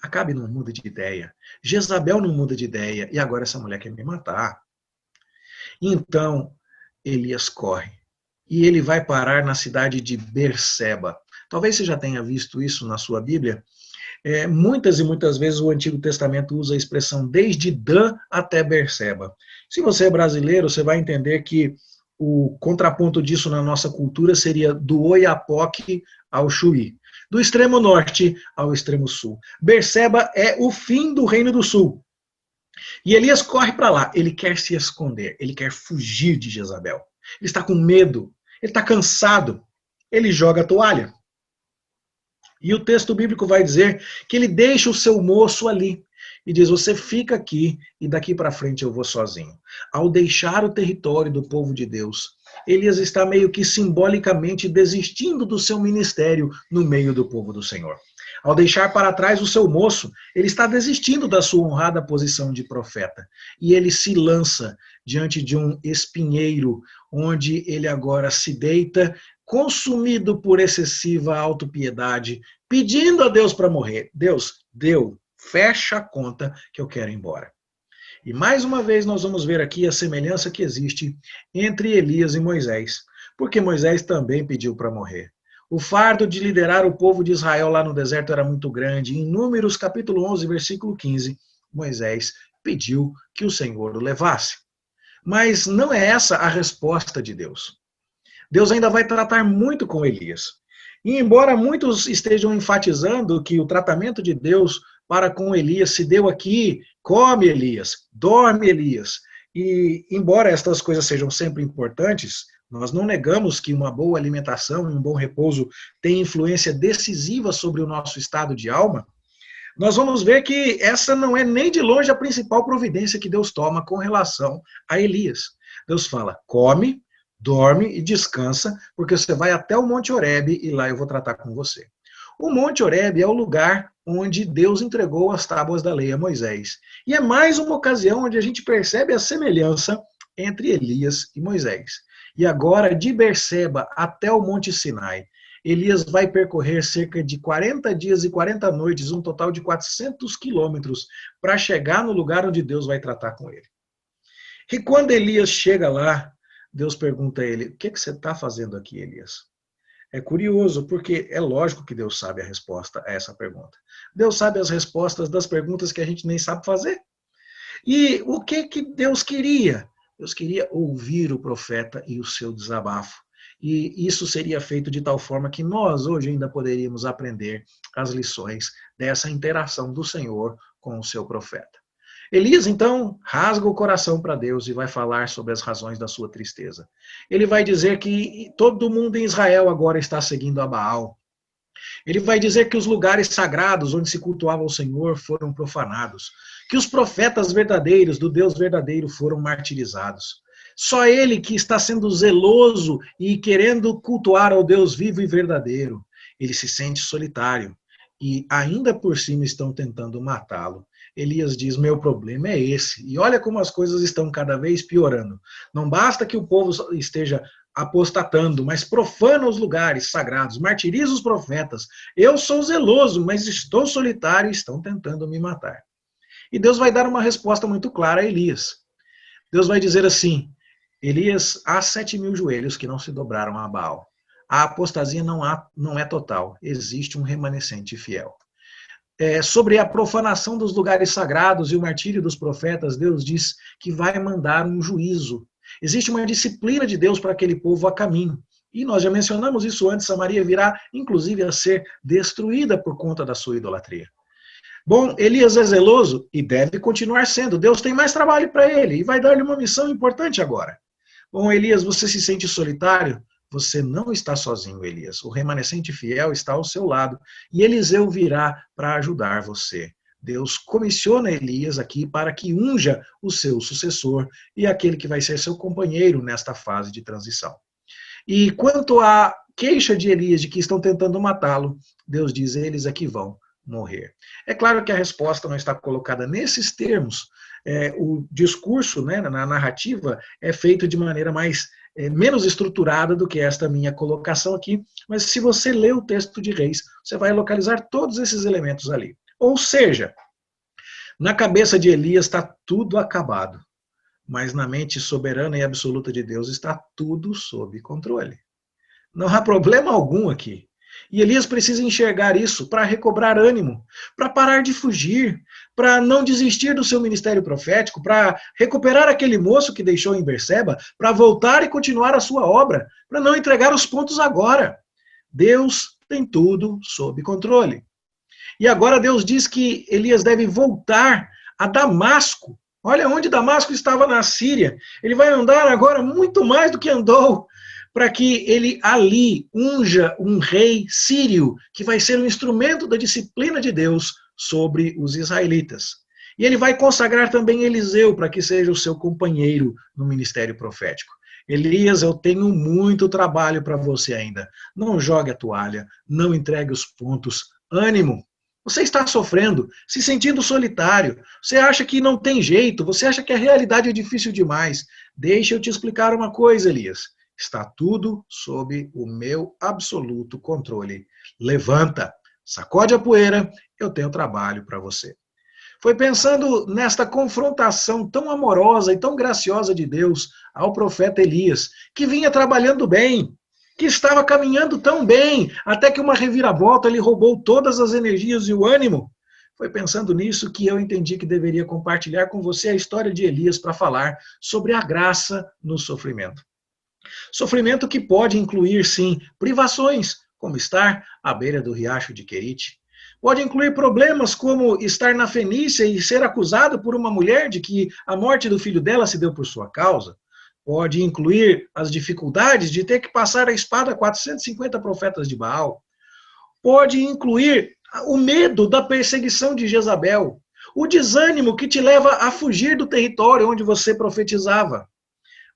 Acabe não muda de ideia. Jezabel não muda de ideia. E agora essa mulher quer me matar. Então, Elias corre. E ele vai parar na cidade de Berseba. Talvez você já tenha visto isso na sua Bíblia. Muitas e muitas vezes o Antigo Testamento usa a expressão desde Dan até Berseba. Se você é brasileiro, você vai entender que o contraponto disso na nossa cultura seria do Oiapoque ao Chuí. Do extremo norte ao extremo sul. Berseba é o fim do Reino do Sul. E Elias corre para lá, ele quer se esconder, ele quer fugir de Jezabel. Ele está com medo, ele está cansado, ele joga a toalha. E o texto bíblico vai dizer que ele deixa o seu moço ali e diz: você fica aqui e daqui para frente eu vou sozinho. Ao deixar o território do povo de Deus, Elias está meio que simbolicamente desistindo do seu ministério no meio do povo do Senhor. Ao deixar para trás o seu moço, ele está desistindo da sua honrada posição de profeta. E ele se lança diante de um espinheiro, onde ele agora se deita, consumido por excessiva autopiedade, pedindo a Deus para morrer. Deus, fecha a conta que eu quero ir embora. E mais uma vez nós vamos ver aqui a semelhança que existe entre Elias e Moisés, porque Moisés também pediu para morrer. O fardo de liderar o povo de Israel lá no deserto era muito grande. Em Números, capítulo 11, versículo 15, Moisés pediu que o Senhor o levasse. Mas não é essa a resposta de Deus. Deus ainda vai tratar muito com Elias. E embora muitos estejam enfatizando que o tratamento de Deus para com Elias se deu aqui: come Elias, dorme Elias. E embora estas coisas sejam sempre importantes, nós não negamos que uma boa alimentação e um bom repouso têm influência decisiva sobre o nosso estado de alma. Nós vamos ver que essa não é nem de longe a principal providência que Deus toma com relação a Elias. Deus fala: come, dorme e descansa, porque você vai até o Monte Horebe e lá eu vou tratar com você. O Monte Horebe é o lugar onde Deus entregou as tábuas da lei a Moisés. E é mais uma ocasião onde a gente percebe a semelhança entre Elias e Moisés. E agora, de Berseba até o Monte Sinai, Elias vai percorrer cerca de 40 dias e 40 noites, um total de 400 quilômetros, para chegar no lugar onde Deus vai tratar com ele. E quando Elias chega lá, Deus pergunta a ele: o que você está fazendo aqui, Elias? É curioso, porque é lógico que Deus sabe a resposta a essa pergunta. Deus sabe as respostas das perguntas que a gente nem sabe fazer. E o que Deus queria? Deus queria ouvir o profeta e o seu desabafo. E isso seria feito de tal forma que nós hoje ainda poderíamos aprender as lições dessa interação do Senhor com o seu profeta. Elias, então, rasga o coração para Deus e vai falar sobre as razões da sua tristeza. Ele vai dizer que todo mundo em Israel agora está seguindo a Baal. Ele vai dizer que os lugares sagrados onde se cultuava o Senhor foram profanados, que os profetas verdadeiros do Deus verdadeiro foram martirizados. Só ele que está sendo zeloso e querendo cultuar ao Deus vivo e verdadeiro. Ele se sente solitário e ainda por cima estão tentando matá-lo. Elias diz, meu problema é esse. E olha como as coisas estão cada vez piorando. Não basta que o povo esteja apostatando, mas profana os lugares sagrados, martiriza os profetas. Eu sou zeloso, mas estou solitário e estão tentando me matar. E Deus vai dar uma resposta muito clara a Elias. Deus vai dizer assim, Elias, há 7.000 joelhos que não se dobraram a Baal. A apostasia não é total, existe um remanescente fiel. Sobre a profanação dos lugares sagrados e o martírio dos profetas, Deus diz que vai mandar um juízo. Existe uma disciplina de Deus para aquele povo a caminho. E nós já mencionamos isso antes, Samaria virá, inclusive, a ser destruída por conta da sua idolatria. Bom, Elias é zeloso e deve continuar sendo. Deus tem mais trabalho para ele e vai dar-lhe uma missão importante agora. Bom, Elias, você se sente solitário? Você não está sozinho, Elias. O remanescente fiel está ao seu lado e Eliseu virá para ajudar você. Deus comissiona Elias aqui para que unja o seu sucessor e aquele que vai ser seu companheiro nesta fase de transição. E quanto à queixa de Elias de que estão tentando matá-lo, Deus diz, eles é que vão morrer. É claro que a resposta não está colocada nesses termos. O discurso, né, na narrativa é feito de maneira menos estruturada do que esta minha colocação aqui, mas se você ler o texto de Reis, você vai localizar todos esses elementos ali. Ou seja, na cabeça de Elias está tudo acabado, mas na mente soberana e absoluta de Deus está tudo sob controle. Não há problema algum aqui. E Elias precisa enxergar isso para recobrar ânimo, para parar de fugir, para não desistir do seu ministério profético, para recuperar aquele moço que deixou em Berseba, para voltar e continuar a sua obra, para não entregar os pontos agora. Deus tem tudo sob controle. E agora Deus diz que Elias deve voltar a Damasco. Olha onde Damasco estava na Síria. Ele vai andar agora muito mais do que andou, para que ele ali unja um rei sírio, que vai ser um instrumento da disciplina de Deus sobre os israelitas. E ele vai consagrar também Eliseu, para que seja o seu companheiro no ministério profético. Elias, eu tenho muito trabalho para você ainda. Não jogue a toalha, não entregue os pontos. Ânimo! Você está sofrendo, se sentindo solitário, você acha que não tem jeito, você acha que a realidade é difícil demais. Deixa eu te explicar uma coisa, Elias. Está tudo sob o meu absoluto controle. Levanta, sacode a poeira, eu tenho trabalho para você. Foi pensando nesta confrontação tão amorosa e tão graciosa de Deus ao profeta Elias, que vinha trabalhando bem, que estava caminhando tão bem, até que uma reviravolta lhe roubou todas as energias e o ânimo. Foi pensando nisso que eu entendi que deveria compartilhar com você a história de Elias para falar sobre a graça no sofrimento. Sofrimento que pode incluir, sim, privações, como estar à beira do riacho de Querite. Pode incluir problemas como estar na Fenícia e ser acusado por uma mulher de que a morte do filho dela se deu por sua causa. Pode incluir as dificuldades de ter que passar a espada a 450 profetas de Baal. Pode incluir o medo da perseguição de Jezabel. O desânimo que te leva a fugir do território onde você profetizava.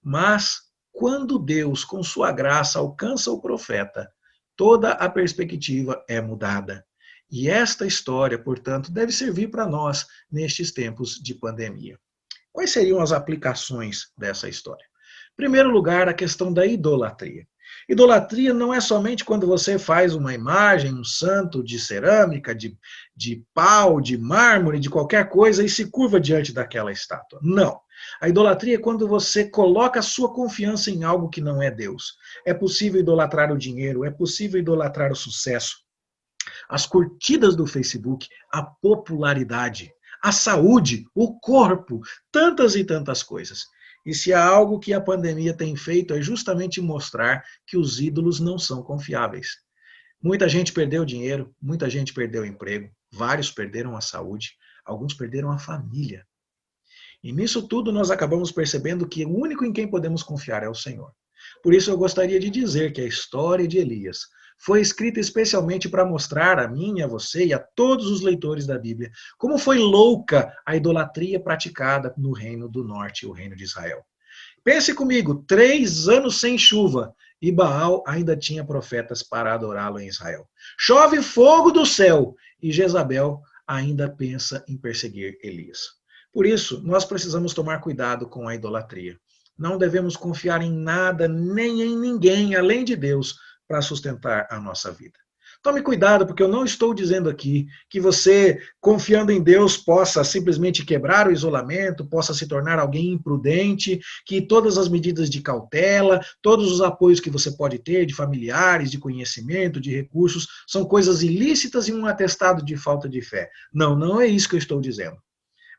Mas, quando Deus, com sua graça, alcança o profeta, toda a perspectiva é mudada. E esta história, portanto, deve servir para nós nestes tempos de pandemia. Quais seriam as aplicações dessa história? Em primeiro lugar, a questão da idolatria. Idolatria não é somente quando você faz uma imagem, um santo de cerâmica, de pau, de mármore, de qualquer coisa e se curva diante daquela estátua. Não. A idolatria é quando você coloca a sua confiança em algo que não é Deus. É possível idolatrar o dinheiro, é possível idolatrar o sucesso, as curtidas do Facebook, a popularidade, a saúde, o corpo, tantas e tantas coisas. E se há algo que a pandemia tem feito é justamente mostrar que os ídolos não são confiáveis. Muita gente perdeu dinheiro, muita gente perdeu emprego, vários perderam a saúde, alguns perderam a família. E nisso tudo nós acabamos percebendo que o único em quem podemos confiar é o Senhor. Por isso eu gostaria de dizer que a história de Elias foi escrita especialmente para mostrar a mim, a você e a todos os leitores da Bíblia como foi louca a idolatria praticada no reino do norte, o reino de Israel. Pense comigo, 3 anos sem chuva e Baal ainda tinha profetas para adorá-lo em Israel. Chove fogo do céu e Jezabel ainda pensa em perseguir Elias. Por isso, nós precisamos tomar cuidado com a idolatria. Não devemos confiar em nada nem em ninguém além de Deus para sustentar a nossa vida. Tome cuidado, porque eu não estou dizendo aqui que você, confiando em Deus, possa simplesmente quebrar o isolamento, possa se tornar alguém imprudente, que todas as medidas de cautela, todos os apoios que você pode ter de familiares, de conhecimento, de recursos, são coisas ilícitas e um atestado de falta de fé. Não, não é isso que eu estou dizendo.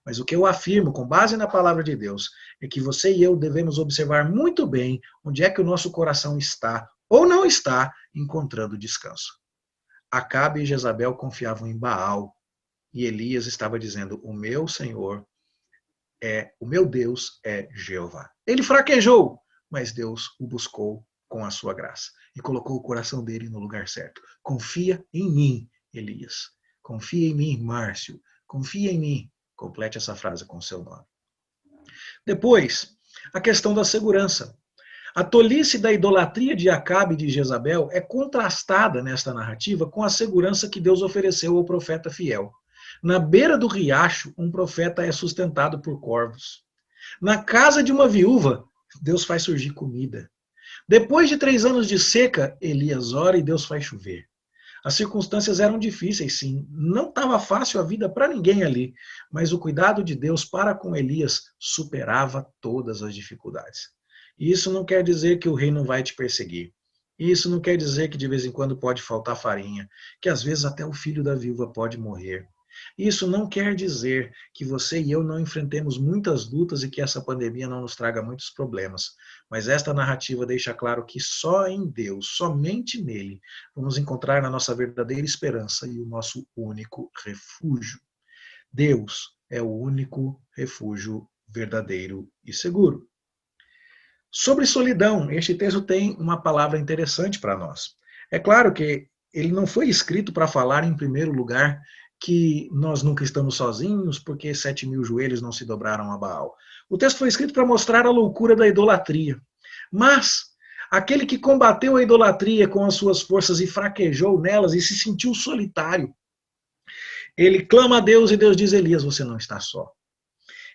Mas o que eu afirmo, com base na palavra de Deus, é que você e eu devemos observar muito bem onde é que o nosso coração está, ou não está, encontrando descanso. Acabe e Jezabel confiavam em Baal, e Elias estava dizendo, o meu Deus é Jeová. Ele fraquejou, mas Deus o buscou com a sua graça, e colocou o coração dele no lugar certo. Confia em mim, Elias. Confia em mim, Márcio. Confia em mim. Complete essa frase com o seu nome. Depois, a questão da segurança. A tolice da idolatria de Acabe e de Jezabel é contrastada nesta narrativa com a segurança que Deus ofereceu ao profeta fiel. Na beira do riacho, um profeta é sustentado por corvos. Na casa de uma viúva, Deus faz surgir comida. Depois de 3 anos de seca, Elias ora e Deus faz chover. As circunstâncias eram difíceis, sim. Não estava fácil a vida para ninguém ali, mas o cuidado de Deus para com Elias superava todas as dificuldades. E isso não quer dizer que o rei não vai te perseguir. Isso não quer dizer que de vez em quando pode faltar farinha, que às vezes até o filho da viúva pode morrer. Isso não quer dizer que você e eu não enfrentemos muitas lutas e que essa pandemia não nos traga muitos problemas. Mas esta narrativa deixa claro que só em Deus, somente nele, vamos encontrar a nossa verdadeira esperança e o nosso único refúgio. Deus é o único refúgio verdadeiro e seguro. Sobre solidão, este texto tem uma palavra interessante para nós. É claro que ele não foi escrito para falar, em primeiro lugar, que nós nunca estamos sozinhos, porque 7.000 joelhos não se dobraram a Baal. O texto foi escrito para mostrar a loucura da idolatria. Mas aquele que combateu a idolatria com as suas forças e fraquejou nelas e se sentiu solitário, ele clama a Deus e Deus diz, Elias, você não está só.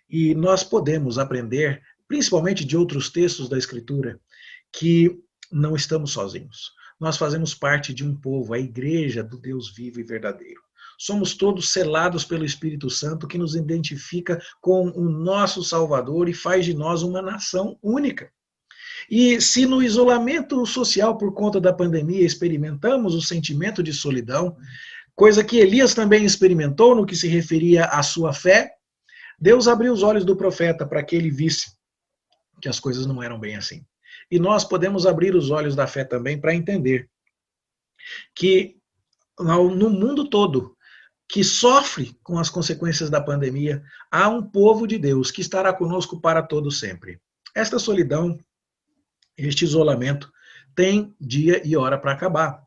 E nós podemos aprender, principalmente de outros textos da Escritura, que não estamos sozinhos. Nós fazemos parte de um povo, a igreja do Deus vivo e verdadeiro. Somos todos selados pelo Espírito Santo que nos identifica com o nosso Salvador e faz de nós uma nação única. E se no isolamento social por conta da pandemia experimentamos o sentimento de solidão, coisa que Elias também experimentou no que se referia à sua fé, Deus abriu os olhos do profeta para que ele visse que as coisas não eram bem assim. E nós podemos abrir os olhos da fé também para entender que no mundo todo, que sofre com as consequências da pandemia, há um povo de Deus que estará conosco para todo sempre. Esta solidão, este isolamento, tem dia e hora para acabar.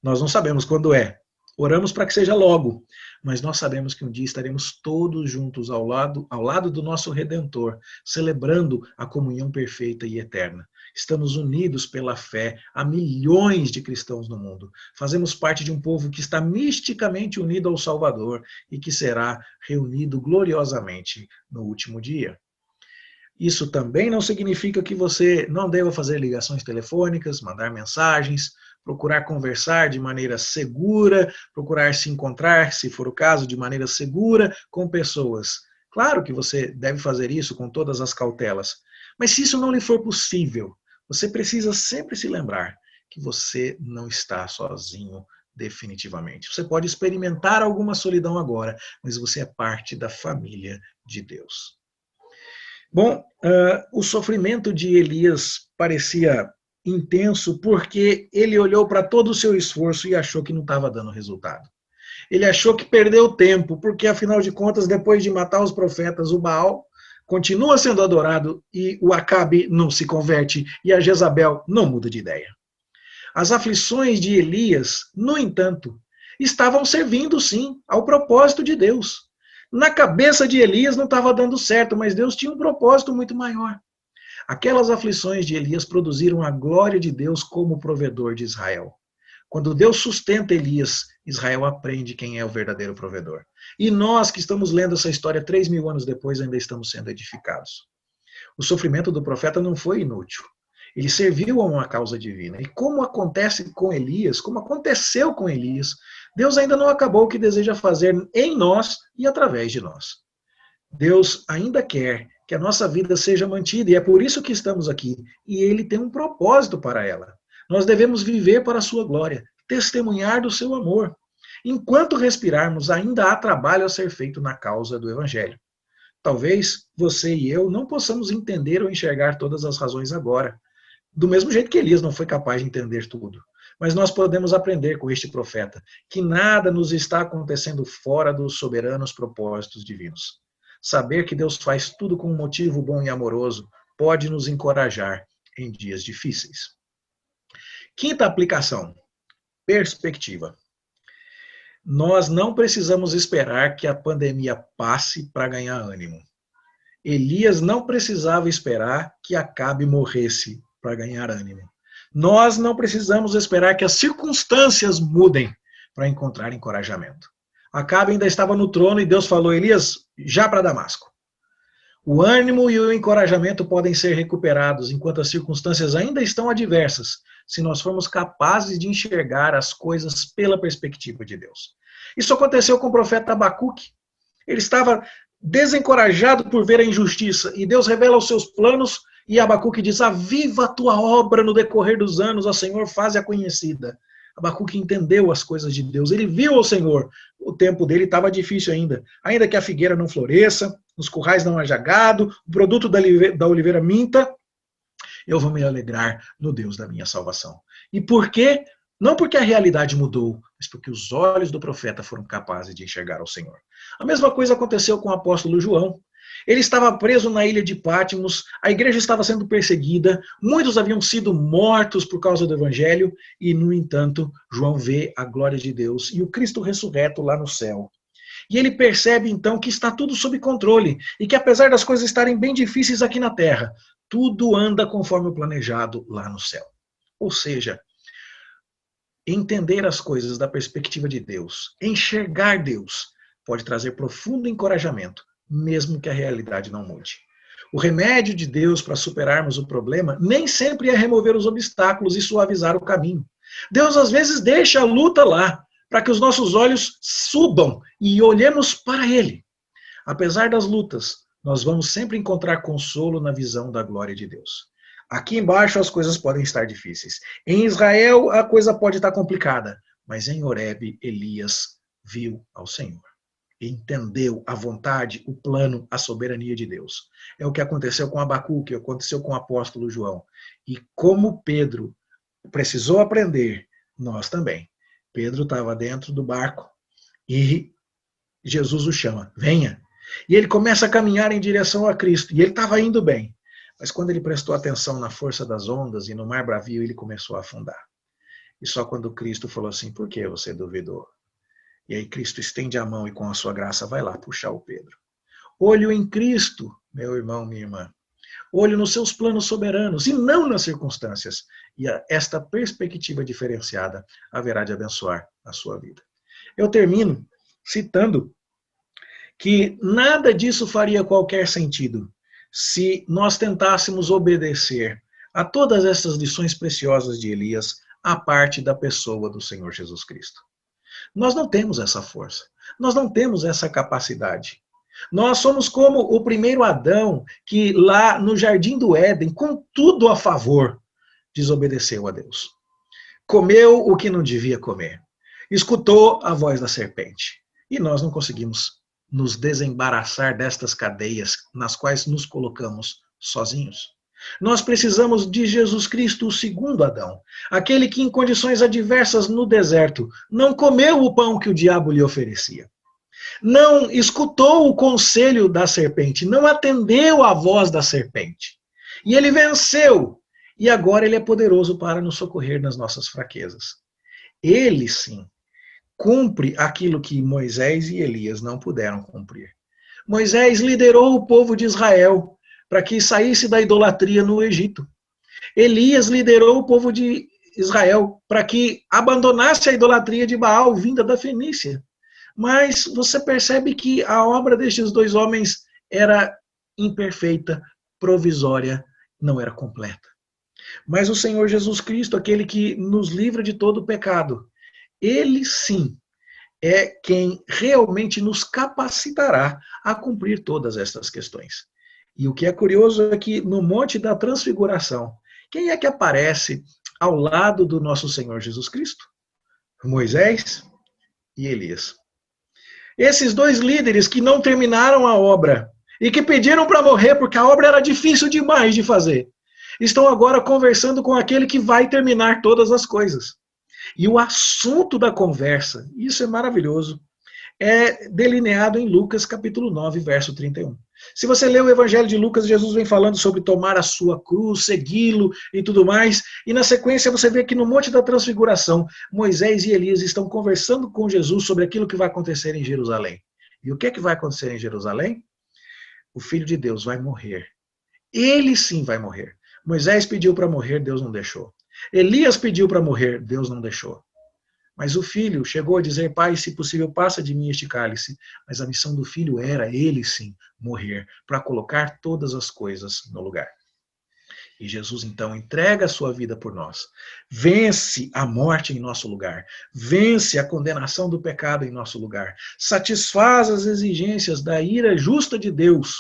Nós não sabemos quando é. Oramos para que seja logo, mas nós sabemos que um dia estaremos todos juntos ao lado do nosso Redentor, celebrando a comunhão perfeita e eterna. Estamos unidos pela fé a milhões de cristãos no mundo. Fazemos parte de um povo que está misticamente unido ao Salvador e que será reunido gloriosamente no último dia. Isso também não significa que você não deva fazer ligações telefônicas, mandar mensagens, procurar conversar de maneira segura, procurar se encontrar, se for o caso, de maneira segura com pessoas. Claro que você deve fazer isso com todas as cautelas, mas se isso não lhe for possível, você precisa sempre se lembrar que você não está sozinho definitivamente. Você pode experimentar alguma solidão agora, mas você é parte da família de Deus. Bom, o sofrimento de Elias parecia intenso porque ele olhou para todo o seu esforço e achou que não estava dando resultado. Ele achou que perdeu tempo, porque afinal de contas, depois de matar os profetas, o Baal continua sendo adorado e o Acabe não se converte e a Jezabel não muda de ideia. As aflições de Elias, no entanto, estavam servindo sim ao propósito de Deus. Na cabeça de Elias não estava dando certo, mas Deus tinha um propósito muito maior. Aquelas aflições de Elias produziram a glória de Deus como provedor de Israel. Quando Deus sustenta Elias, Israel aprende quem é o verdadeiro provedor. E nós que estamos lendo essa história 3.000 anos depois ainda estamos sendo edificados. O sofrimento do profeta não foi inútil. Ele serviu a uma causa divina. E como acontece com Elias, como aconteceu com Elias, Deus ainda não acabou o que deseja fazer em nós e através de nós. Deus ainda quer que a nossa vida seja mantida e é por isso que estamos aqui. E Ele tem um propósito para ela. Nós devemos viver para a sua glória, testemunhar do seu amor. Enquanto respirarmos, ainda há trabalho a ser feito na causa do Evangelho. Talvez você e eu não possamos entender ou enxergar todas as razões agora, do mesmo jeito que Elias não foi capaz de entender tudo. Mas nós podemos aprender com este profeta que nada nos está acontecendo fora dos soberanos propósitos divinos. Saber que Deus faz tudo com um motivo bom e amoroso pode nos encorajar em dias difíceis. Quinta aplicação, perspectiva. Nós não precisamos esperar que a pandemia passe para ganhar ânimo. Elias não precisava esperar que Acabe morresse para ganhar ânimo. Nós não precisamos esperar que as circunstâncias mudem para encontrar encorajamento. Acabe ainda estava no trono e Deus falou, Elias, já para Damasco. O ânimo e o encorajamento podem ser recuperados enquanto as circunstâncias ainda estão adversas, se nós formos capazes de enxergar as coisas pela perspectiva de Deus. Isso aconteceu com o profeta Abacuque. Ele estava desencorajado por ver a injustiça e Deus revela os seus planos e Abacuque diz, aviva a tua obra no decorrer dos anos, ó Senhor, faze-a conhecida. Abacuque entendeu as coisas de Deus, ele viu o Senhor, o tempo dele estava difícil ainda que a figueira não floresça, os currais não haja gado, o produto da oliveira minta, eu vou me alegrar no Deus da minha salvação. E por quê? Não porque a realidade mudou, mas porque os olhos do profeta foram capazes de enxergar ao Senhor. A mesma coisa aconteceu com o apóstolo João. Ele estava preso na ilha de Patmos, a igreja estava sendo perseguida, muitos haviam sido mortos por causa do evangelho, e, no entanto, João vê a glória de Deus e o Cristo ressurreto lá no céu. E ele percebe, então, que está tudo sob controle, e que apesar das coisas estarem bem difíceis aqui na terra, tudo anda conforme o planejado lá no céu. Ou seja, entender as coisas da perspectiva de Deus, enxergar Deus, pode trazer profundo encorajamento, mesmo que a realidade não mude. O remédio de Deus para superarmos o problema nem sempre é remover os obstáculos e suavizar o caminho. Deus às vezes deixa a luta lá, para que os nossos olhos subam e olhemos para Ele. Apesar das lutas, nós vamos sempre encontrar consolo na visão da glória de Deus. Aqui embaixo as coisas podem estar difíceis. Em Israel a coisa pode estar complicada, mas em Horebe Elias viu ao Senhor. Entendeu a vontade, o plano, a soberania de Deus. É o que aconteceu com Abacuque, aconteceu com o apóstolo João. E como Pedro precisou aprender, nós também. Pedro estava dentro do barco e Jesus o chama, venha. E ele começa a caminhar em direção a Cristo. E ele estava indo bem. Mas quando ele prestou atenção na força das ondas e no mar bravio, ele começou a afundar. E só quando Cristo falou assim, por que você duvidou? E aí Cristo estende a mão e com a sua graça vai lá puxar o Pedro. Olho em Cristo, meu irmão, minha irmã. Olho nos seus planos soberanos e não nas circunstâncias. E esta perspectiva diferenciada haverá de abençoar a sua vida. Eu termino citando que nada disso faria qualquer sentido se nós tentássemos obedecer a todas essas lições preciosas de Elias à parte da pessoa do Senhor Jesus Cristo. Nós não temos essa força, nós não temos essa capacidade. Nós somos como o primeiro Adão que lá no Jardim do Éden, com tudo a favor, desobedeceu a Deus. Comeu o que não devia comer, escutou a voz da serpente. E nós não conseguimos nos desembaraçar destas cadeias nas quais nos colocamos sozinhos. Nós precisamos de Jesus Cristo, o segundo Adão, aquele que em condições adversas no deserto não comeu o pão que o diabo lhe oferecia. não escutou o conselho da serpente, não atendeu à voz da serpente. E ele venceu. E agora ele é poderoso para nos socorrer nas nossas fraquezas. Ele, sim, cumpre aquilo que Moisés e Elias não puderam cumprir. Moisés liderou o povo de Israel para que saísse da idolatria no Egito. Elias liderou o povo de Israel para que abandonasse a idolatria de Baal, vinda da Fenícia. Mas você percebe que a obra destes dois homens era imperfeita, provisória, não era completa. Mas o Senhor Jesus Cristo, aquele que nos livra de todo o pecado, ele sim é quem realmente nos capacitará a cumprir todas estas questões. E o que é curioso é que no Monte da Transfiguração, quem é que aparece ao lado do nosso Senhor Jesus Cristo? Moisés e Elias. Esses dois líderes que não terminaram a obra e que pediram para morrer porque a obra era difícil demais de fazer, estão agora conversando com aquele que vai terminar todas as coisas. E o assunto da conversa, isso é maravilhoso, é delineado em Lucas capítulo 9, verso 31. Se você ler o Evangelho de Lucas, Jesus vem falando sobre tomar a sua cruz, segui-lo e tudo mais, e na sequência você vê que no Monte da Transfiguração, Moisés e Elias estão conversando com Jesus sobre aquilo que vai acontecer em Jerusalém. E o que é que vai acontecer em Jerusalém? O Filho de Deus vai morrer. Ele sim vai morrer. Moisés pediu para morrer, Deus não deixou. Elias pediu para morrer, Deus não deixou. Mas o filho chegou a dizer, Pai, se possível, passa de mim este cálice. Mas a missão do filho era, ele sim, morrer, para colocar todas as coisas no lugar. E Jesus, então, entrega a sua vida por nós. Vence a morte em nosso lugar. Vence a condenação do pecado em nosso lugar. Satisfaz as exigências da ira justa de Deus.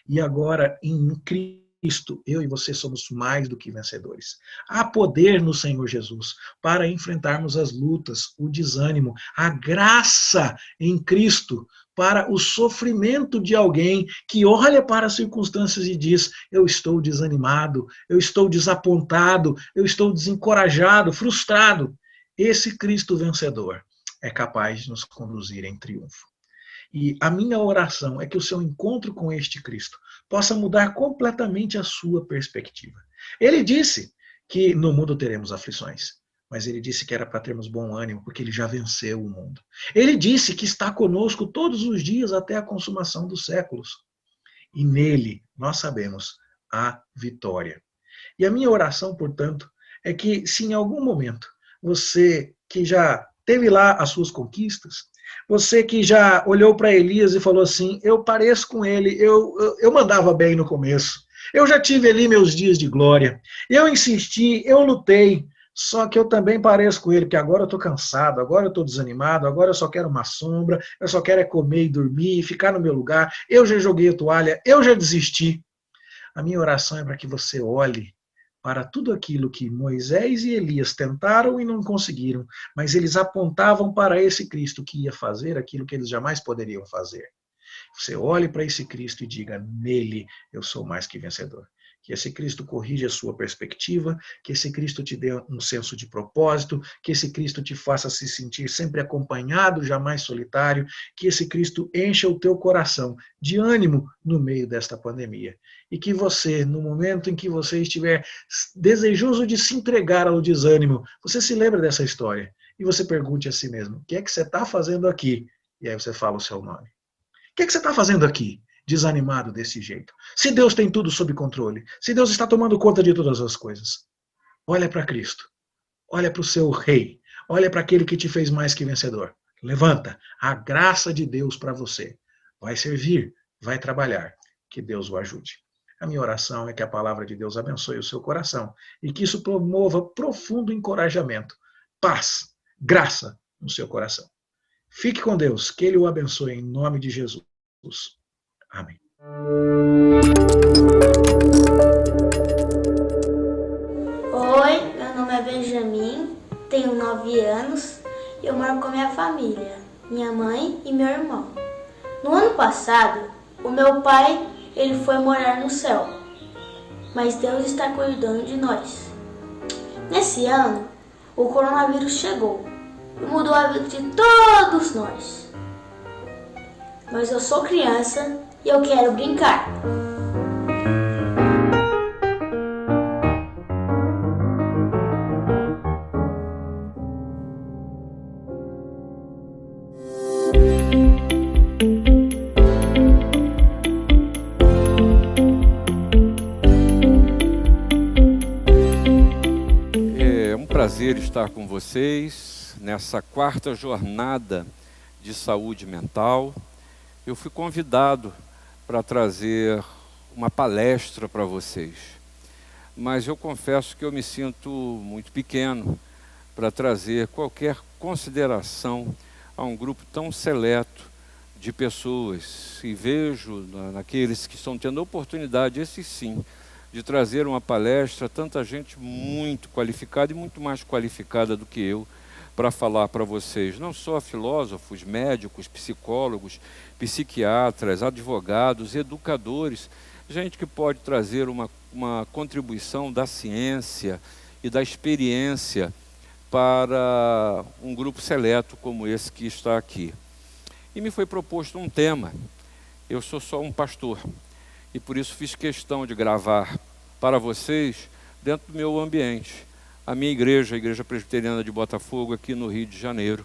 E agora, em Cristo, eu e você somos mais do que vencedores. Há poder no Senhor Jesus para enfrentarmos as lutas, o desânimo, a graça em Cristo para o sofrimento de alguém que olha para as circunstâncias e diz, eu estou desanimado, eu estou desapontado, eu estou desencorajado, frustrado. Esse Cristo vencedor é capaz de nos conduzir em triunfo. E a minha oração é que o seu encontro com este Cristo possa mudar completamente a sua perspectiva. Ele disse que no mundo teremos aflições, mas ele disse que era para termos bom ânimo, porque ele já venceu o mundo. Ele disse que está conosco todos os dias até a consumação dos séculos. E nele, nós sabemos, a vitória. E a minha oração, portanto, é que se em algum momento você que já teve lá as suas conquistas, você que já olhou para Elias e falou assim, eu pareço com ele, eu mandava bem no começo, eu já tive ali meus dias de glória, eu insisti, eu lutei, só que eu também pareço com ele, porque agora eu estou cansado, agora eu estou desanimado, agora eu só quero uma sombra, eu só quero é comer e dormir, ficar no meu lugar, eu já joguei a toalha, eu já desisti. A minha oração é para que você olhe para tudo aquilo que Moisés e Elias tentaram e não conseguiram, mas eles apontavam para esse Cristo que ia fazer aquilo que eles jamais poderiam fazer. Você olhe para esse Cristo e diga, nele eu sou mais que vencedor. Que esse Cristo corrija a sua perspectiva, que esse Cristo te dê um senso de propósito, que esse Cristo te faça se sentir sempre acompanhado, jamais solitário, que esse Cristo encha o teu coração de ânimo no meio desta pandemia. E que você, no momento em que você estiver desejoso de se entregar ao desânimo, você se lembre dessa história e você pergunte a si mesmo, o que é que você está fazendo aqui? E aí você fala o seu nome. O que é que você está fazendo aqui? Desanimado desse jeito. Se Deus tem tudo sob controle, se Deus está tomando conta de todas as coisas, olha para Cristo, olha para o seu Rei, olha para aquele que te fez mais que vencedor. Levanta, a graça de Deus para você. Vai servir, vai trabalhar, que Deus o ajude. A minha oração é que a palavra de Deus abençoe o seu coração e que isso promova profundo encorajamento, paz, graça no seu coração. Fique com Deus, que Ele o abençoe em nome de Jesus. Amém. Oi, meu nome é Benjamin, tenho 9 anos e eu moro com a minha família, minha mãe e meu irmão. No ano passado, o meu pai ele foi morar no céu, mas Deus está cuidando de nós. Nesse ano, o coronavírus chegou e mudou a vida de todos nós. mas eu sou criança e eu quero brincar. Prazer estar com vocês nessa quarta jornada de saúde mental. Eu fui convidado para trazer uma palestra para vocês, mas eu confesso que eu me sinto muito pequeno para trazer qualquer consideração a um grupo tão seleto de pessoas, e vejo naqueles que estão tendo a oportunidade, esses sim, de trazer uma palestra, tanta gente muito qualificada e muito mais qualificada do que eu para falar para vocês, não só filósofos, médicos, psicólogos, psiquiatras, advogados, educadores, gente que pode trazer uma contribuição da ciência e da experiência para um grupo seleto como esse que está aqui. E me foi proposto um tema. Eu sou só um pastor, e por isso fiz questão de gravar para vocês dentro do meu ambiente, a minha igreja, a Igreja Presbiteriana de Botafogo, aqui no Rio de Janeiro,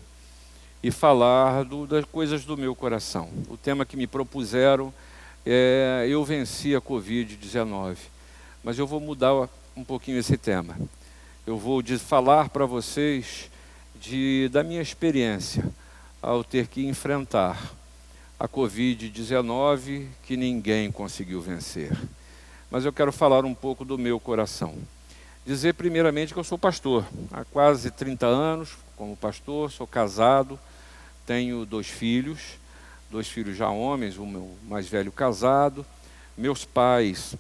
e falar das coisas do meu coração. O tema que me propuseram é Eu venci a Covid-19, mas eu vou mudar um pouquinho esse tema. Eu vou falar para vocês da minha experiência ao ter que enfrentar a Covid-19 que ninguém conseguiu vencer. Mas eu quero falar um pouco do meu coração. Dizer primeiramente que eu sou pastor. Há quase 30 anos como pastor, sou casado, tenho 2 filhos já homens, o meu mais velho casado. Meus pais,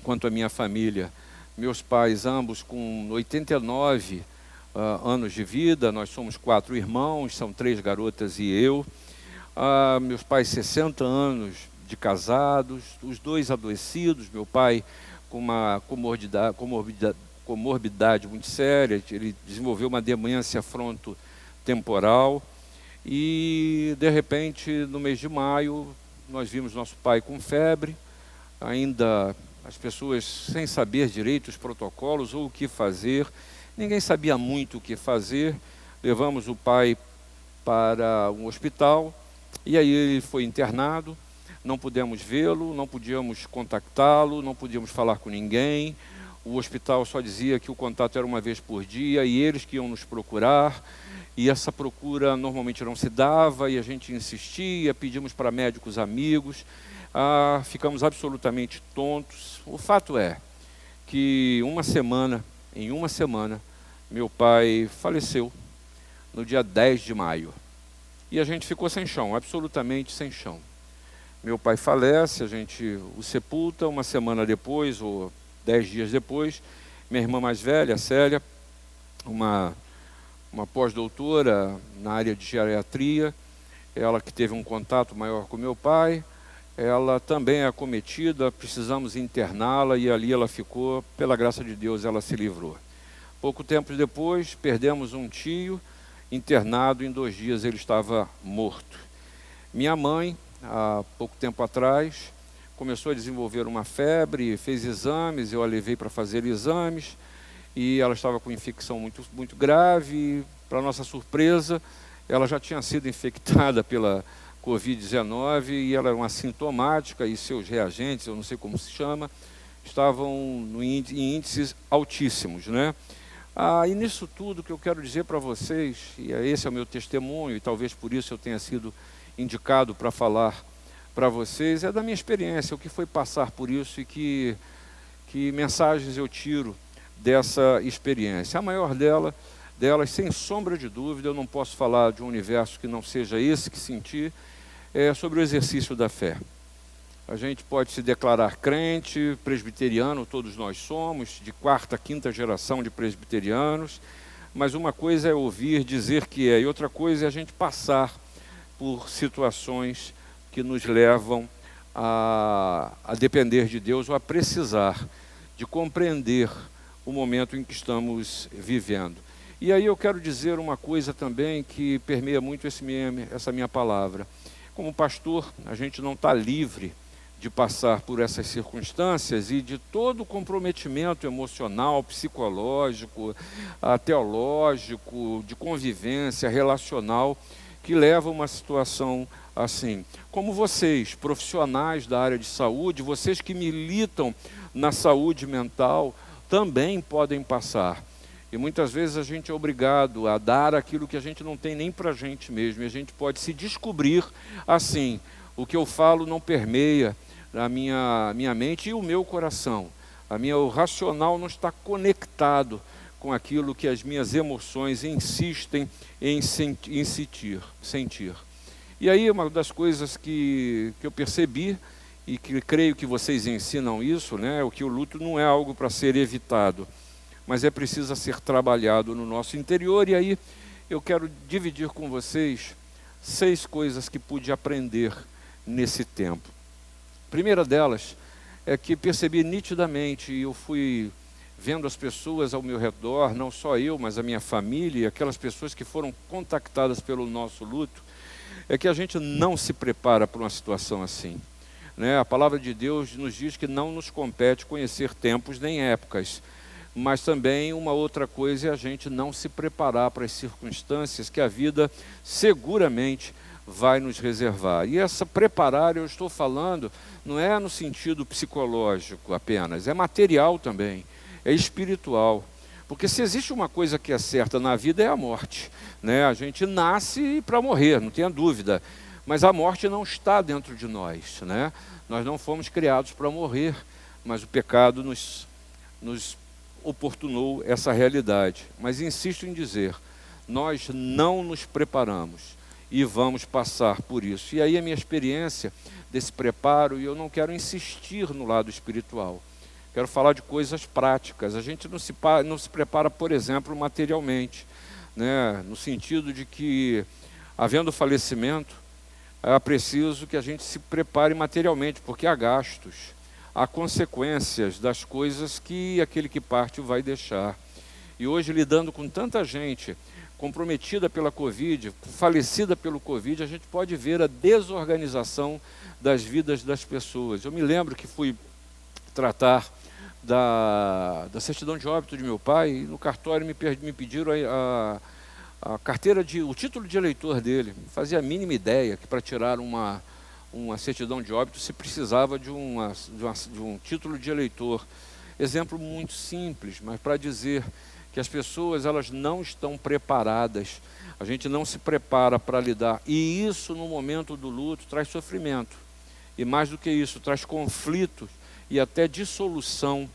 quanto à minha família, meus pais ambos com 89 anos de vida, nós somos 4 irmãos, são 3 garotas e eu. Meus pais 60 anos de casados, os 2 adoecidos, meu pai com uma comorbidade muito séria, ele desenvolveu uma demência frontotemporal e, de repente, no mês de maio, nós vimos nosso pai com febre, ainda as pessoas sem saber direito os protocolos ou o que fazer, ninguém sabia muito o que fazer, levamos o pai para um hospital, e aí ele foi internado, não pudemos vê-lo, não podíamos contactá-lo, não podíamos falar com ninguém. O hospital só dizia que o contato era uma vez por dia e eles que iam nos procurar. E essa procura normalmente não se dava e a gente insistia, pedimos para médicos amigos, ficamos absolutamente tontos. O fato é que em uma semana, meu pai faleceu no dia 10 de maio. E a gente ficou sem chão, absolutamente sem chão. Meu pai falece, a gente o sepulta, uma semana depois, ou 10 dias depois, minha irmã mais velha, a Célia, uma pós-doutora na área de geriatria, ela que teve um contato maior com meu pai, ela também é acometida, precisamos interná-la e ali ela ficou, pela graça de Deus ela se livrou. Pouco tempo depois, perdemos um tio, internado, em 2 dias ele estava morto. Minha mãe, há pouco tempo atrás, começou a desenvolver uma febre, fez exames, eu a levei para fazer exames, e ela estava com infecção muito grave, e, para nossa surpresa, ela já tinha sido infectada pela Covid-19, e ela era uma assintomática, e seus reagentes, eu não sei como se chama, estavam em índices altíssimos, né? E nisso tudo que eu quero dizer para vocês, e esse é o meu testemunho, e talvez por isso eu tenha sido indicado para falar para vocês, é da minha experiência, o que foi passar por isso e que mensagens eu tiro dessa experiência. A maior delas, sem sombra de dúvida, eu não posso falar de um universo que não seja esse que senti, é sobre o exercício da fé. A gente pode se declarar crente, presbiteriano, todos nós somos, de 4ª, 5ª geração de presbiterianos, mas uma coisa é ouvir dizer que é, e outra coisa é a gente passar por situações que nos levam a depender de Deus ou a precisar de compreender o momento em que estamos vivendo. E aí eu quero dizer uma coisa também que permeia muito essa minha palavra. Como pastor, a gente não está livre de passar por essas circunstâncias e de todo o comprometimento emocional, psicológico, teológico, de convivência, relacional, que leva a uma situação assim. Como vocês, profissionais da área de saúde, vocês que militam na saúde mental, também podem passar. E muitas vezes a gente é obrigado a dar aquilo que a gente não tem nem para a gente mesmo. E a gente pode se descobrir assim: o que eu falo não permeia a minha mente e o meu coração. O racional não está conectado com aquilo que as minhas emoções insistem em sentir. E aí uma das coisas que eu percebi, e que creio que vocês ensinam isso, né, é que o luto não é algo para ser evitado, mas é preciso ser trabalhado no nosso interior. E aí eu quero dividir com vocês 6 coisas que pude aprender nesse tempo. A primeira delas é que percebi nitidamente, e eu fui vendo as pessoas ao meu redor, não só eu, mas a minha família, e aquelas pessoas que foram contactadas pelo nosso luto, é que a gente não se prepara para uma situação assim, né? A palavra de Deus nos diz que não nos compete conhecer tempos nem épocas, mas também uma outra coisa é a gente não se preparar para as circunstâncias que a vida seguramente vai nos reservar. E essa preparar, eu estou falando, não é no sentido psicológico apenas, é material também, é espiritual. Porque se existe uma coisa que é certa na vida é a morte, né? A gente nasce para morrer, não tenha dúvida, mas a morte não está dentro de nós, né? Nós não fomos criados para morrer, mas o pecado nos oportunou essa realidade. Mas insisto em dizer, nós não nos preparamos e vamos passar por isso. E aí a minha experiência desse preparo, e eu não quero insistir no lado espiritual, quero falar de coisas práticas. A gente não se prepara, por exemplo, materialmente, né? No sentido de que, havendo falecimento, é preciso que a gente se prepare materialmente, porque há gastos, há consequências das coisas que aquele que parte vai deixar. E hoje, lidando com tanta gente comprometida pela Covid, falecida pelo Covid, a gente pode ver a desorganização das vidas das pessoas. Eu me lembro que fui tratar da certidão de óbito de meu pai, e no cartório me pediram a carteira o título de eleitor dele. Não fazia a mínima ideia que para tirar uma certidão de óbito se precisava de um título de eleitor. Exemplo muito simples, mas para dizer que as pessoas, elas não estão preparadas, a gente não se prepara para lidar, e isso no momento do luto traz sofrimento, e mais do que isso, traz conflitos e até dissolução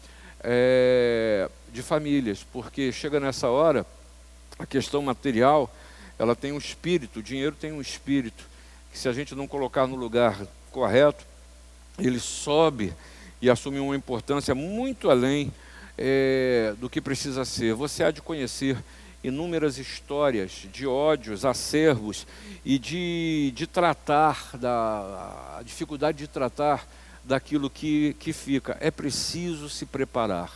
de famílias, porque chega nessa hora, a questão material, ela tem um espírito, o dinheiro tem um espírito, que se a gente não colocar no lugar correto, ele sobe e assume uma importância muito além do que precisa ser. Você há de conhecer inúmeras histórias de ódios, acervos e de tratar, a dificuldade de tratar daquilo que fica. É preciso se preparar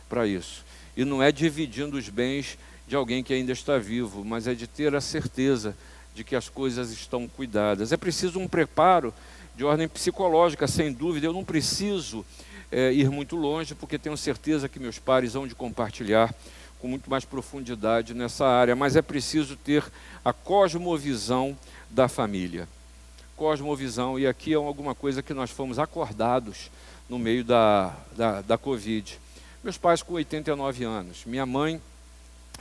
para isso. E não é dividindo os bens de alguém que ainda está vivo, mas é de ter a certeza de que as coisas estão cuidadas. É preciso um preparo de ordem psicológica, sem dúvida. Eu não preciso ir muito longe, porque tenho certeza que meus pares vão de compartilhar com muito mais profundidade nessa área, mas é preciso ter a cosmovisão da família. Cosmovisão, e aqui é alguma coisa que nós fomos acordados no meio da Covid. Meus pais com 89 anos, minha mãe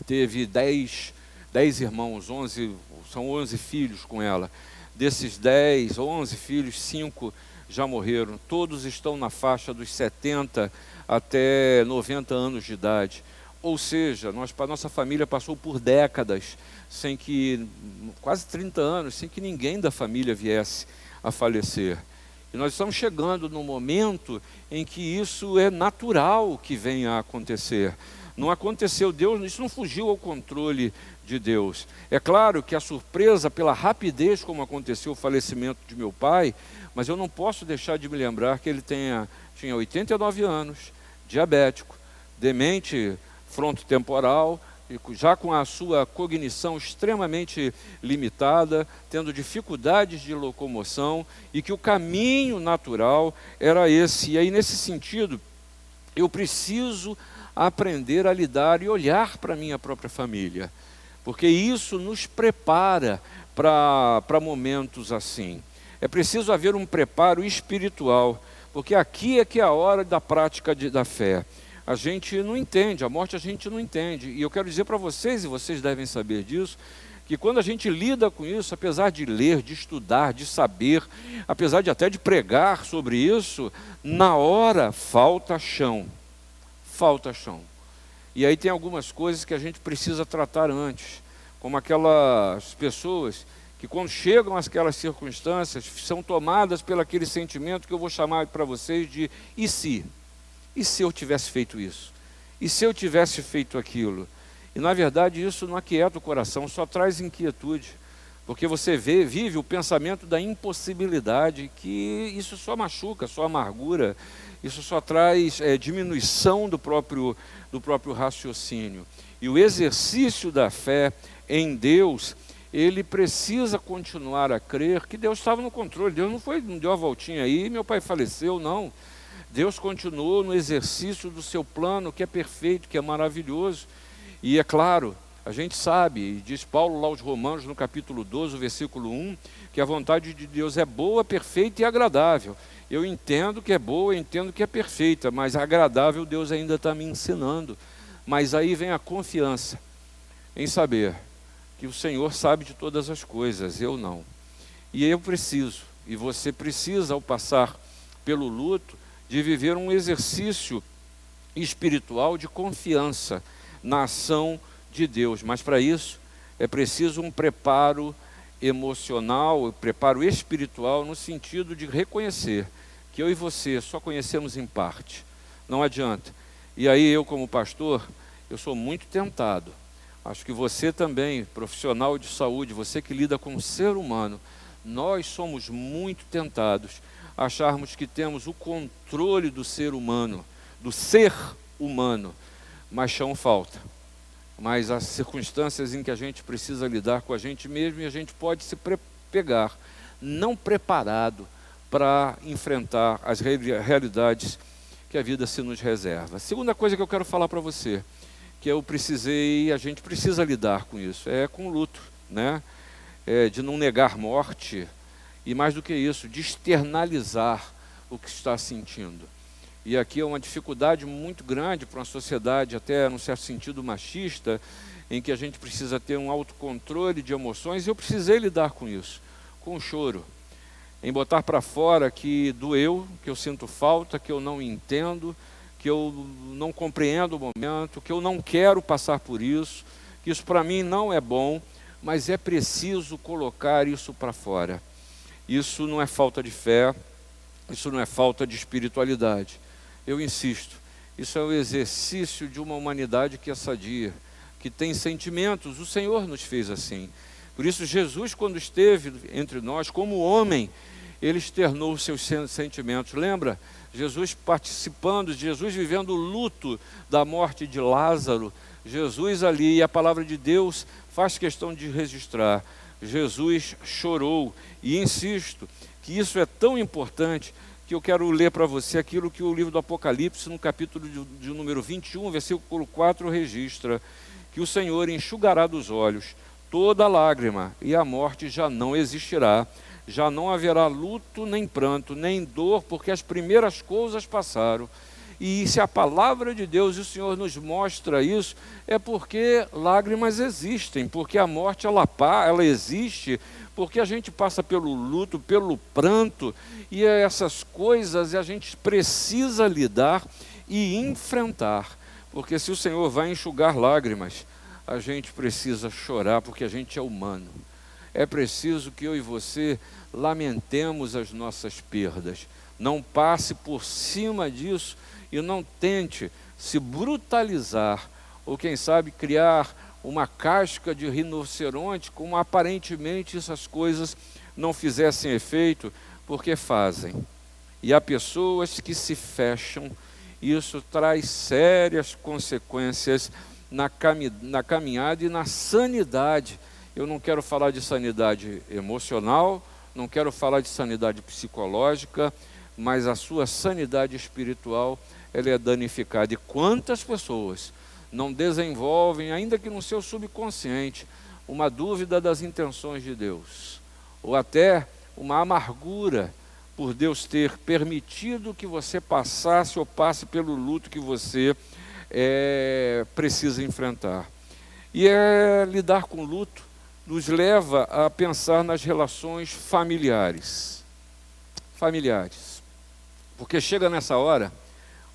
teve 10 irmãos, são 11 filhos com ela. Desses 11 filhos, 5 já morreram. Todos estão na faixa dos 70 até 90 anos de idade. Ou seja, nossa família passou por décadas, quase 30 anos, sem que ninguém da família viesse a falecer. E nós estamos chegando num momento em que isso é natural que venha a acontecer. Não aconteceu, isso não fugiu ao controle de Deus. É claro que a surpresa pela rapidez como aconteceu o falecimento de meu pai, mas eu não posso deixar de me lembrar que ele tinha 89 anos, diabético, demente frontotemporal, já com a sua cognição extremamente limitada, tendo dificuldades de locomoção, e que o caminho natural era esse. E aí, nesse sentido, eu preciso aprender a lidar e olhar para a minha própria família, porque isso nos prepara para momentos assim. É preciso haver um preparo espiritual, porque aqui é que é a hora da prática da fé. A gente não entende, a morte a gente não entende. E eu quero dizer para vocês, e vocês devem saber disso, que quando a gente lida com isso, apesar de ler, de estudar, de saber, apesar de até de pregar sobre isso, na hora falta chão. Falta chão. E aí tem algumas coisas que a gente precisa tratar antes, como aquelas pessoas que quando chegam àquelas circunstâncias, são tomadas pelo aquele sentimento que eu vou chamar para vocês de e se? E se eu tivesse feito isso? E se eu tivesse feito aquilo? E na verdade isso não aquieta o coração, só traz inquietude. Porque você vive o pensamento da impossibilidade, que isso só machuca, só amargura, isso só traz diminuição do próprio raciocínio. E o exercício da fé em Deus, ele precisa continuar a crer que Deus estava no controle. Deus não deu a voltinha aí, meu pai faleceu, não. Deus continuou no exercício do seu plano, que é perfeito, que é maravilhoso. E é claro, a gente sabe, diz Paulo lá aos Romanos, no capítulo 12, versículo 1, que a vontade de Deus é boa, perfeita e agradável. Eu entendo que é boa, eu entendo que é perfeita, mas agradável Deus ainda está me ensinando. Mas aí vem a confiança em saber que o Senhor sabe de todas as coisas, eu não. E eu preciso, e você precisa, ao passar pelo luto, de viver um exercício espiritual de confiança na ação de Deus. Mas para isso é preciso um preparo emocional, um preparo espiritual, no sentido de reconhecer que eu e você só conhecemos em parte. Não adianta. E aí eu, como pastor, eu sou muito tentado. Acho que você também, profissional de saúde, você que lida com o ser humano, nós somos muito tentados a acharmos que temos o controle do ser humano, do ser humano, mas chão falta. Mas há circunstâncias em que a gente precisa lidar com a gente mesmo e a gente pode se pegar não preparado para enfrentar as realidades que a vida se nos reserva. A segunda coisa que eu quero falar para você, que a gente precisa lidar com isso, é com o luto, né? De não negar morte e, mais do que isso, de externalizar o que está sentindo. E aqui é uma dificuldade muito grande para uma sociedade, até num certo sentido machista, em que a gente precisa ter um autocontrole de emoções, e eu precisei lidar com isso, com o choro, em botar para fora que doeu, que eu sinto falta, que eu não entendo, que eu não compreendo o momento, que eu não quero passar por isso, que isso para mim não é bom, mas é preciso colocar isso para fora. Isso não é falta de fé, isso não é falta de espiritualidade. Eu insisto, isso é o exercício de uma humanidade que é sadia, que tem sentimentos. O Senhor nos fez assim. Por isso Jesus, quando esteve entre nós, como homem, ele externou os seus sentimentos. Lembra? Jesus participando, Jesus vivendo o luto da morte de Lázaro. Jesus ali, e a palavra de Deus faz questão de registrar. Jesus chorou. E insisto que isso é tão importante que eu quero ler para você aquilo que o livro do Apocalipse, no capítulo de número 21, versículo 4, registra, que o Senhor enxugará dos olhos toda lágrima, e a morte já não existirá, já não haverá luto, nem pranto, nem dor, porque as primeiras coisas passaram. E se a palavra de Deus, e o Senhor nos mostra isso, é porque lágrimas existem, porque a morte ela existe, porque a gente passa pelo luto, pelo pranto, e essas coisas a gente precisa lidar e enfrentar, porque se o Senhor vai enxugar lágrimas, a gente precisa chorar, porque a gente é humano. É preciso que eu e você lamentemos as nossas perdas, não passe por cima disso e não tente se brutalizar, ou quem sabe criar uma casca de rinoceronte, como aparentemente essas coisas não fizessem efeito, porque fazem. E há pessoas que se fecham, e isso traz sérias consequências na caminhada e na sanidade. Eu não quero falar de sanidade emocional, não quero falar de sanidade psicológica, mas a sua sanidade espiritual, ela é danificada. E quantas pessoas não desenvolvem, ainda que no seu subconsciente, uma dúvida das intenções de Deus, ou até uma amargura por Deus ter permitido que você passasse ou passe pelo luto que você precisa enfrentar. E lidar com o luto nos leva a pensar nas relações familiares. Porque chega nessa hora,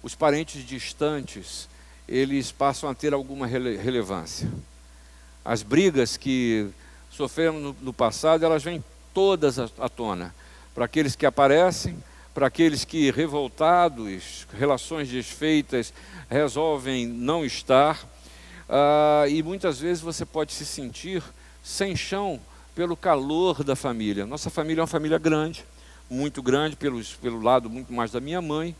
os parentes distantes, eles passam a ter alguma relevância. As brigas que sofreram no passado, elas vêm todas à tona. Para aqueles que aparecem, para aqueles que, revoltados, relações desfeitas, resolvem não estar. E muitas vezes você pode se sentir sem chão pelo calor da família. Nossa família é uma família grande, muito grande, pelo lado muito mais da minha mãe,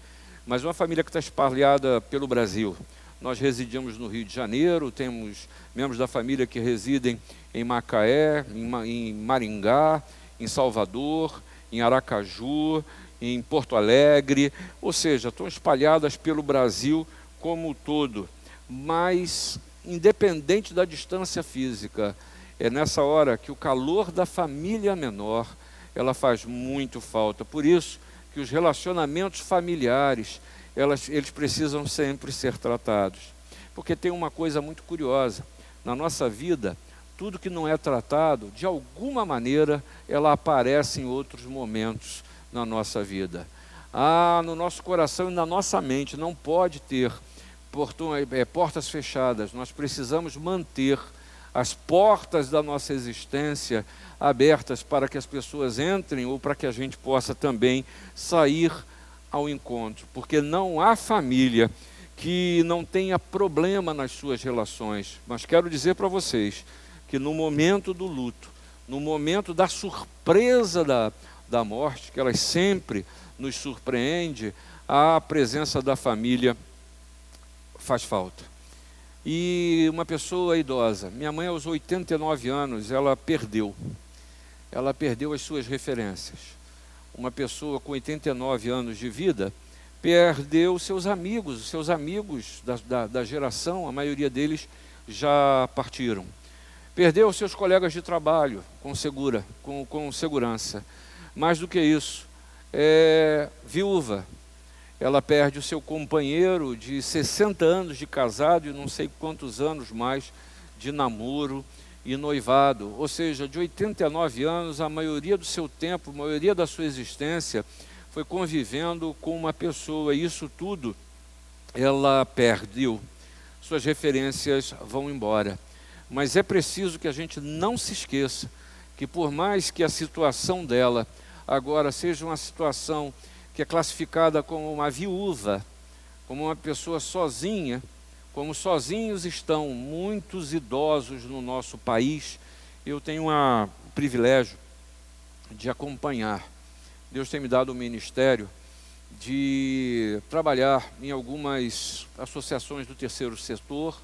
mas uma família que está espalhada pelo Brasil. Nós residimos no Rio de Janeiro, temos membros da família que residem em Macaé, em Maringá, em Salvador, em Aracaju, em Porto Alegre, ou seja, estão espalhadas pelo Brasil como um todo. Mas, independente da distância física, é nessa hora que o calor da família menor, ela faz muito falta. Por isso que os relacionamentos familiares, eles precisam sempre ser tratados. Porque tem uma coisa muito curiosa, na nossa vida, tudo que não é tratado, de alguma maneira, ela aparece em outros momentos na nossa vida. No nosso coração e na nossa mente não pode ter portas fechadas. Nós precisamos manter as portas da nossa existência abertas para que as pessoas entrem ou para que a gente possa também sair ao encontro. Porque não há família que não tenha problema nas suas relações. Mas quero dizer para vocês que no momento do luto, no momento da surpresa da morte, que ela sempre nos surpreende, a presença da família faz falta. E uma pessoa idosa, minha mãe aos 89 anos, ela perdeu as suas referências. Uma pessoa com 89 anos de vida perdeu os seus amigos da geração, a maioria deles já partiram. Perdeu os seus colegas de trabalho com segurança. Mais do que isso, viúva. Ela perde o seu companheiro de 60 anos de casado e não sei quantos anos mais de namoro e noivado. Ou seja, de 89 anos, a maioria do seu tempo, a maioria da sua existência foi convivendo com uma pessoa. E isso tudo ela perdeu. Suas referências vão embora. Mas é preciso que a gente não se esqueça que por mais que a situação dela agora seja uma situação que é classificada como uma viúva, como uma pessoa sozinha, como sozinhos estão muitos idosos no nosso país, eu tenho o privilégio de acompanhar. Deus tem me dado o ministério de trabalhar em algumas associações do terceiro setor.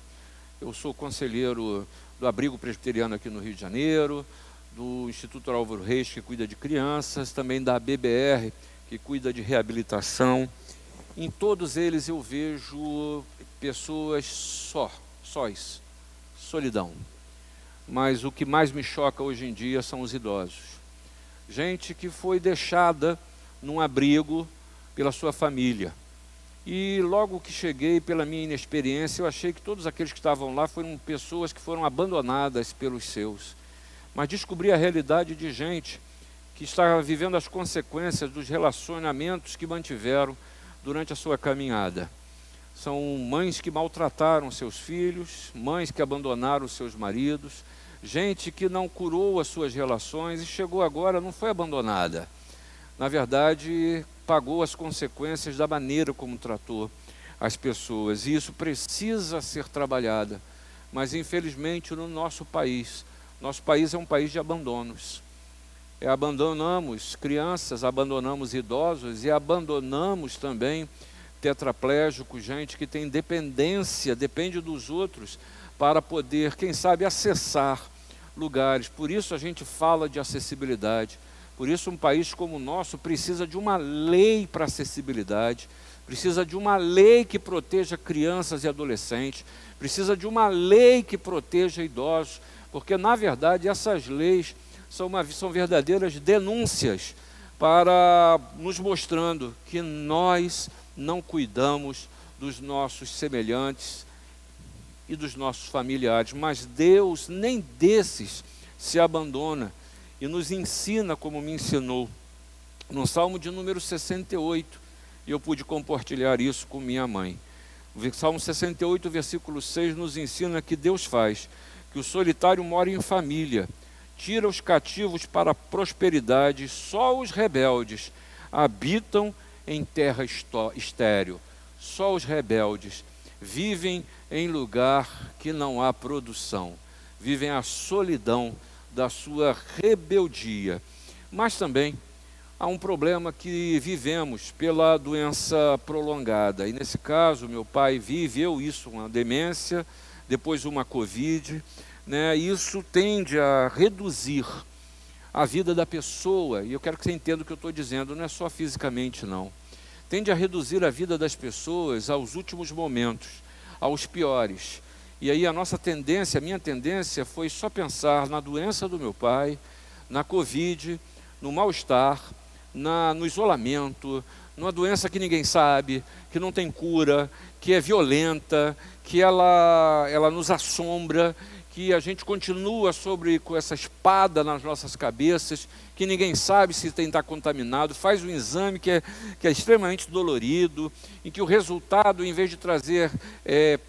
Eu sou conselheiro do Abrigo Presbiteriano aqui no Rio de Janeiro, do Instituto Álvaro Reis, que cuida de crianças, também da BBR, que cuida de reabilitação. Em todos eles eu vejo pessoas sós, solidão. Mas o que mais me choca hoje em dia são os idosos. Gente que foi deixada num abrigo pela sua família. E logo que cheguei, pela minha inexperiência, eu achei que todos aqueles que estavam lá foram pessoas que foram abandonadas pelos seus. Mas descobri a realidade de gente que estava vivendo as consequências dos relacionamentos que mantiveram durante a sua caminhada. São mães que maltrataram seus filhos, mães que abandonaram seus maridos, gente que não curou as suas relações e chegou agora, não foi abandonada. Na verdade, pagou as consequências da maneira como tratou as pessoas. E isso precisa ser trabalhado. Mas, infelizmente, no nosso país é um país de abandonos. Abandonamos crianças, abandonamos idosos e abandonamos também tetraplégicos, gente que tem dependência, depende dos outros para poder, quem sabe, acessar lugares. Por isso a gente fala de acessibilidade. Por isso um país como o nosso precisa de uma lei para acessibilidade, precisa de uma lei que proteja crianças e adolescentes, precisa de uma lei que proteja idosos, porque na verdade essas leis são verdadeiras denúncias para nos mostrando que nós não cuidamos dos nossos semelhantes e dos nossos familiares, mas Deus nem desses se abandona e nos ensina como me ensinou no Salmo de número 68, e eu pude compartilhar isso com minha mãe. O Salmo 68, versículo 6 nos ensina que Deus faz que o solitário mora em família, tira os cativos para a prosperidade, só os rebeldes habitam em terra estéril, só os rebeldes vivem em lugar que não há produção, vivem a solidão da sua rebeldia. Mas também há um problema que vivemos pela doença prolongada, e nesse caso meu pai viveu isso, uma demência, depois uma Covid, né? Isso tende a reduzir a vida da pessoa, e eu quero que você entenda o que eu estou dizendo, não é só fisicamente não, tende a reduzir a vida das pessoas aos últimos momentos, aos piores. E aí a minha tendência foi só pensar na doença do meu pai, na Covid, no mal-estar, no isolamento, numa doença que ninguém sabe, que não tem cura, que é violenta, que ela nos assombra, que a gente continua com essa espada nas nossas cabeças, que ninguém sabe se está contaminado, faz um exame que é extremamente dolorido, em que o resultado, em vez de trazer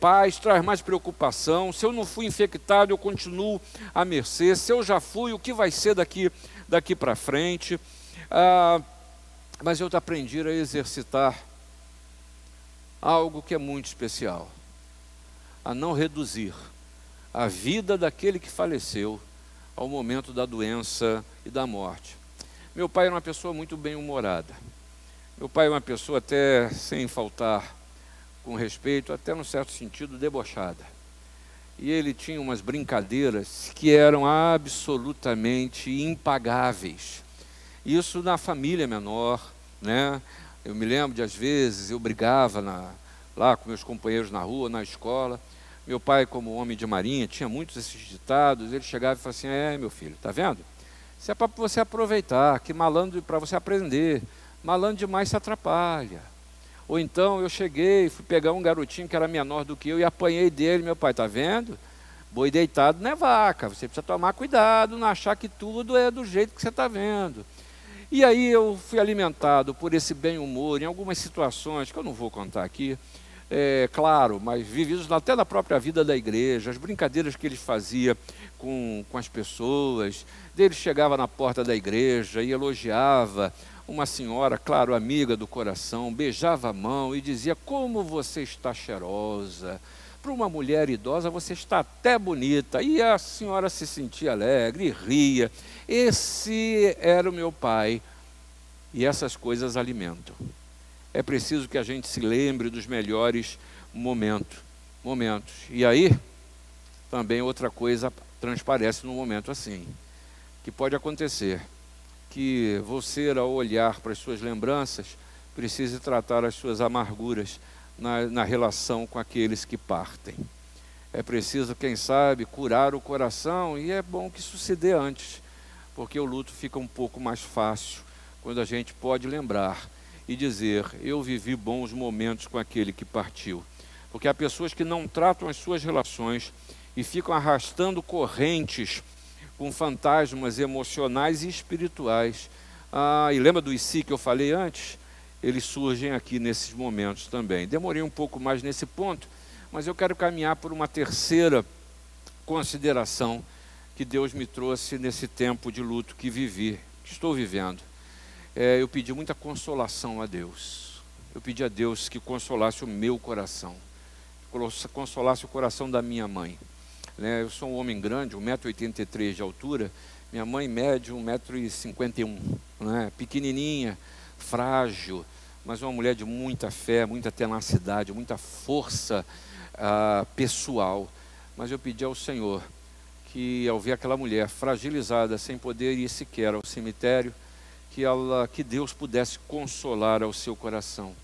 paz, traz mais preocupação. Se eu não fui infectado, eu continuo à mercê. Se eu já fui, o que vai ser daqui para frente? Mas eu aprendi a exercitar algo que é muito especial, a não reduzir a vida daquele que faleceu ao momento da doença e da morte. Meu pai era uma pessoa muito bem-humorada. Meu pai é uma pessoa até, sem faltar com respeito, até num certo sentido debochada. E ele tinha umas brincadeiras que eram absolutamente impagáveis. Isso na família menor, né? Eu me lembro de, às vezes, eu brigava lá com meus companheiros na rua, na escola. Meu pai, como homem de marinha, tinha muitos desses ditados. Ele chegava e falava assim: meu filho, tá vendo? Isso é para você aproveitar, que malandro, para você aprender. Malandro demais se atrapalha. Ou então eu cheguei, fui pegar um garotinho que era menor do que eu e apanhei dele. Meu pai, tá vendo? Boi deitado não é vaca, você precisa tomar cuidado, não achar que tudo é do jeito que você está vendo. E aí eu fui alimentado por esse bem-humor em algumas situações, que eu não vou contar aqui, claro, mas vividos até na própria vida da igreja, as brincadeiras que ele fazia com as pessoas. Ele chegava na porta da igreja e elogiava uma senhora, claro, amiga do coração, beijava a mão e dizia: como você está cheirosa. Para uma mulher idosa você está até bonita. E a senhora se sentia alegre, ria. Esse era o meu pai. E essas coisas alimentam. É preciso que a gente se lembre dos melhores momentos. E aí, também outra coisa transparece num momento assim, que pode acontecer, que você, ao olhar para as suas lembranças, precise tratar as suas amarguras na relação com aqueles que partem. É preciso, quem sabe, curar o coração, e é bom que isso se dê antes, porque o luto fica um pouco mais fácil quando a gente pode lembrar e dizer: eu vivi bons momentos com aquele que partiu. Porque há pessoas que não tratam as suas relações e ficam arrastando correntes com fantasmas emocionais e espirituais. E lembra do IC que eu falei antes? Eles surgem aqui nesses momentos também. Demorei um pouco mais nesse ponto, mas eu quero caminhar por uma terceira consideração que Deus me trouxe nesse tempo de luto que estou vivendo. Eu pedi muita consolação a Deus. Eu pedi a Deus que consolasse o meu coração, consolasse o coração da minha mãe. Eu sou um homem grande, 1,83 m de altura, minha mãe mede 1,51 m, pequenininha, frágil, mas uma mulher de muita fé, muita tenacidade, muita força pessoal. mas eu pedi ao Senhor que, ao ver aquela mulher fragilizada, sem poder ir sequer ao cemitério, que Deus pudesse consolar ao seu coração.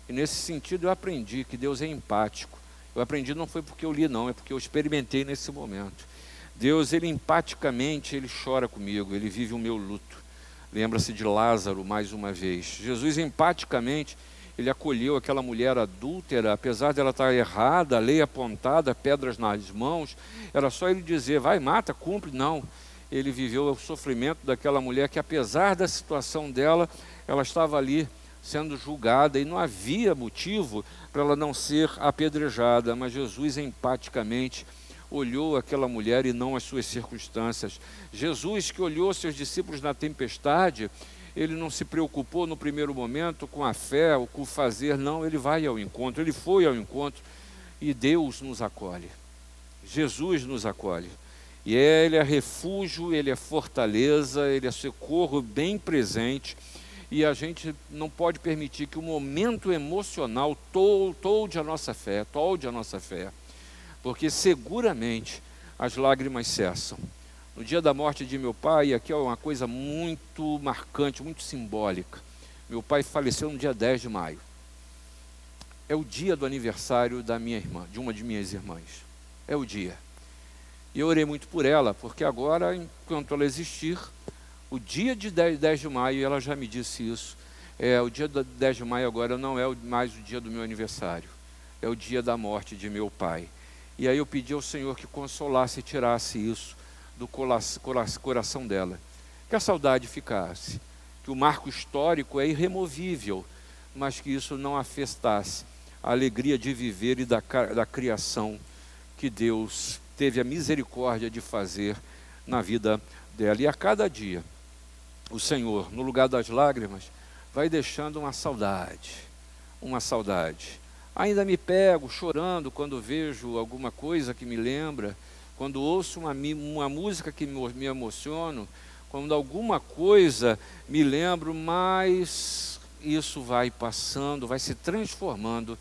E nesse sentido eu aprendi que Deus é empático. Eu aprendi não foi porque eu li não, é porque eu experimentei nesse momento. Deus, Ele empaticamente, Ele chora comigo, Ele vive o meu luto. Lembra-se de Lázaro mais uma vez. Jesus empaticamente, Ele acolheu aquela mulher adúltera, apesar dela estar errada, a lei apontada, pedras nas mãos, era só Ele dizer, vai, mata, cumpre. Não, Ele viveu o sofrimento daquela mulher que, apesar da situação dela, ela estava ali sendo julgada e não havia motivo para ela não ser apedrejada, mas Jesus empaticamente olhou aquela mulher e não as suas circunstâncias. Jesus, que olhou seus discípulos na tempestade, Ele não se preocupou no primeiro momento com a fé, ou com o fazer, não, Ele vai ao encontro, Ele foi ao encontro, e Deus nos acolhe, Jesus nos acolhe, e Ele é refúgio, Ele é fortaleza, Ele é socorro bem presente, e a gente não pode permitir que o momento emocional tolde a nossa fé, porque seguramente as lágrimas cessam. No dia da morte de meu pai, aqui é uma coisa muito marcante, muito simbólica. Meu pai faleceu no dia 10 de maio. É o dia do aniversário da minha irmã, de uma de minhas irmãs. É o dia. E eu orei muito por ela, porque agora, enquanto ela existir, o dia de 10 de maio, ela já me disse isso, o dia do 10 de maio agora não é mais o dia do meu aniversário, é o dia da morte de meu pai. E aí eu pedi ao Senhor que consolasse e tirasse isso do coração dela, que a saudade ficasse, que o marco histórico é irremovível, mas que isso não afetasse a alegria de viver e da criação que Deus teve a misericórdia de fazer na vida dela. E a cada dia, o Senhor, no lugar das lágrimas, vai deixando uma saudade. Ainda me pego chorando quando vejo alguma coisa que me lembra, quando ouço uma música que me emociono, quando alguma coisa me lembro, mas isso vai passando, vai se transformando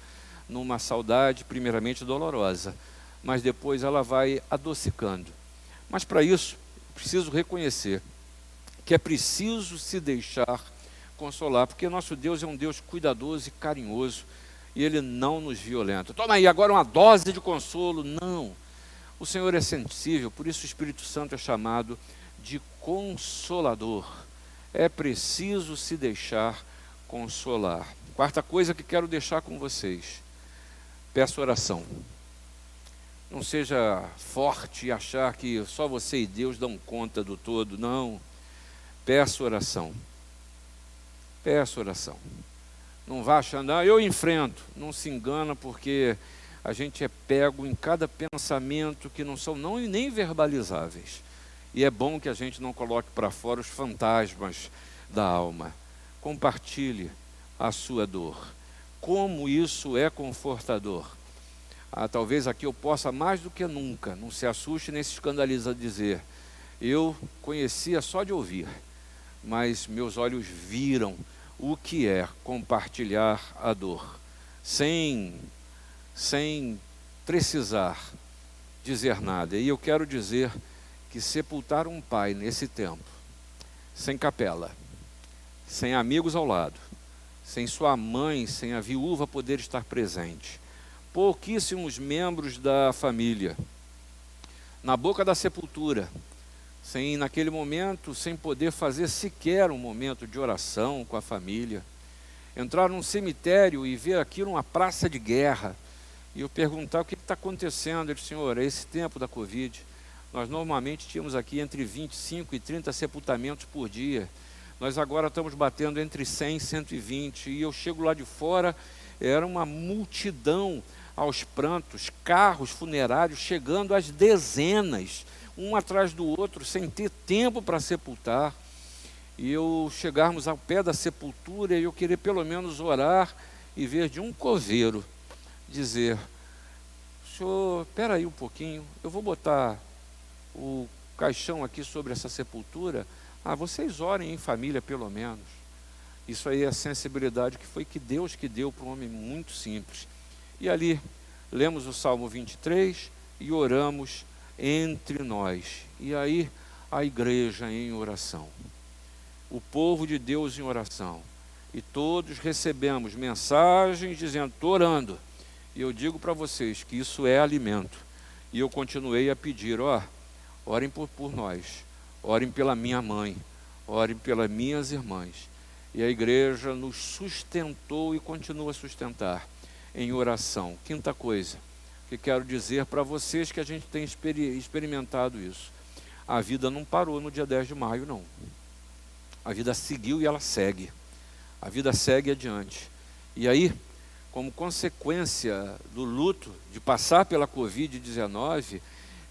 numa saudade primeiramente dolorosa, mas depois ela vai adocicando. Mas para isso, preciso reconhecer que é preciso se deixar consolar, porque nosso Deus é um Deus cuidadoso e carinhoso, e Ele não nos violenta. Toma aí agora uma dose de consolo. Não. O Senhor é sensível, por isso o Espírito Santo é chamado de Consolador. É preciso se deixar consolar. Quarta coisa que quero deixar com vocês. Peço oração. Não seja forte e achar que só você e Deus dão conta do todo. Não. Peço oração. Peço oração. Não vá achando, eu enfrento. Não se engana, porque a gente é pego em cada pensamento que não são nem verbalizáveis. E é bom que a gente não coloque para fora os fantasmas da alma. Compartilhe a sua dor. Como isso é confortador. Talvez aqui eu possa mais do que nunca, não se assuste nem se escandalize a dizer, eu conhecia só de ouvir, mas meus olhos viram o que é compartilhar a dor, sem precisar dizer nada. E eu quero dizer que sepultar um pai nesse tempo, sem capela, sem amigos ao lado, sem sua mãe, sem a viúva poder estar presente, pouquíssimos membros da família, na boca da sepultura, naquele momento, sem poder fazer sequer um momento de oração com a família, entrar num cemitério e ver aquilo uma praça de guerra, e eu perguntar o que está acontecendo. Ele disse, Senhor, é esse tempo da Covid, nós normalmente tínhamos aqui entre 25 e 30 sepultamentos por dia, nós agora estamos batendo entre 100 e 120, e eu chego lá de fora, era uma multidão aos prantos, carros funerários chegando às dezenas, um atrás do outro, sem ter tempo para sepultar. E eu chegarmos ao pé da sepultura, e eu querer pelo menos orar e ver de um coveiro dizer, Senhor, espera aí um pouquinho, eu vou botar o caixão aqui sobre essa sepultura, vocês orem em família pelo menos. Isso aí é a sensibilidade que Deus que deu para um homem muito simples. E ali, lemos o Salmo 23, e oramos entre nós. E aí a igreja em oração, o povo de Deus em oração, e todos recebemos mensagens dizendo, estou orando. E eu digo para vocês que isso é alimento. E eu continuei a pedir, orem por nós, orem pela minha mãe, orem pelas minhas irmãs. E a igreja nos sustentou e continua a sustentar em oração. Quinta coisa que quero dizer para vocês, que a gente tem experimentado isso. A vida não parou no dia 10 de maio, não. A vida seguiu e ela segue. A vida segue adiante. E aí, como consequência do luto, de passar pela Covid-19,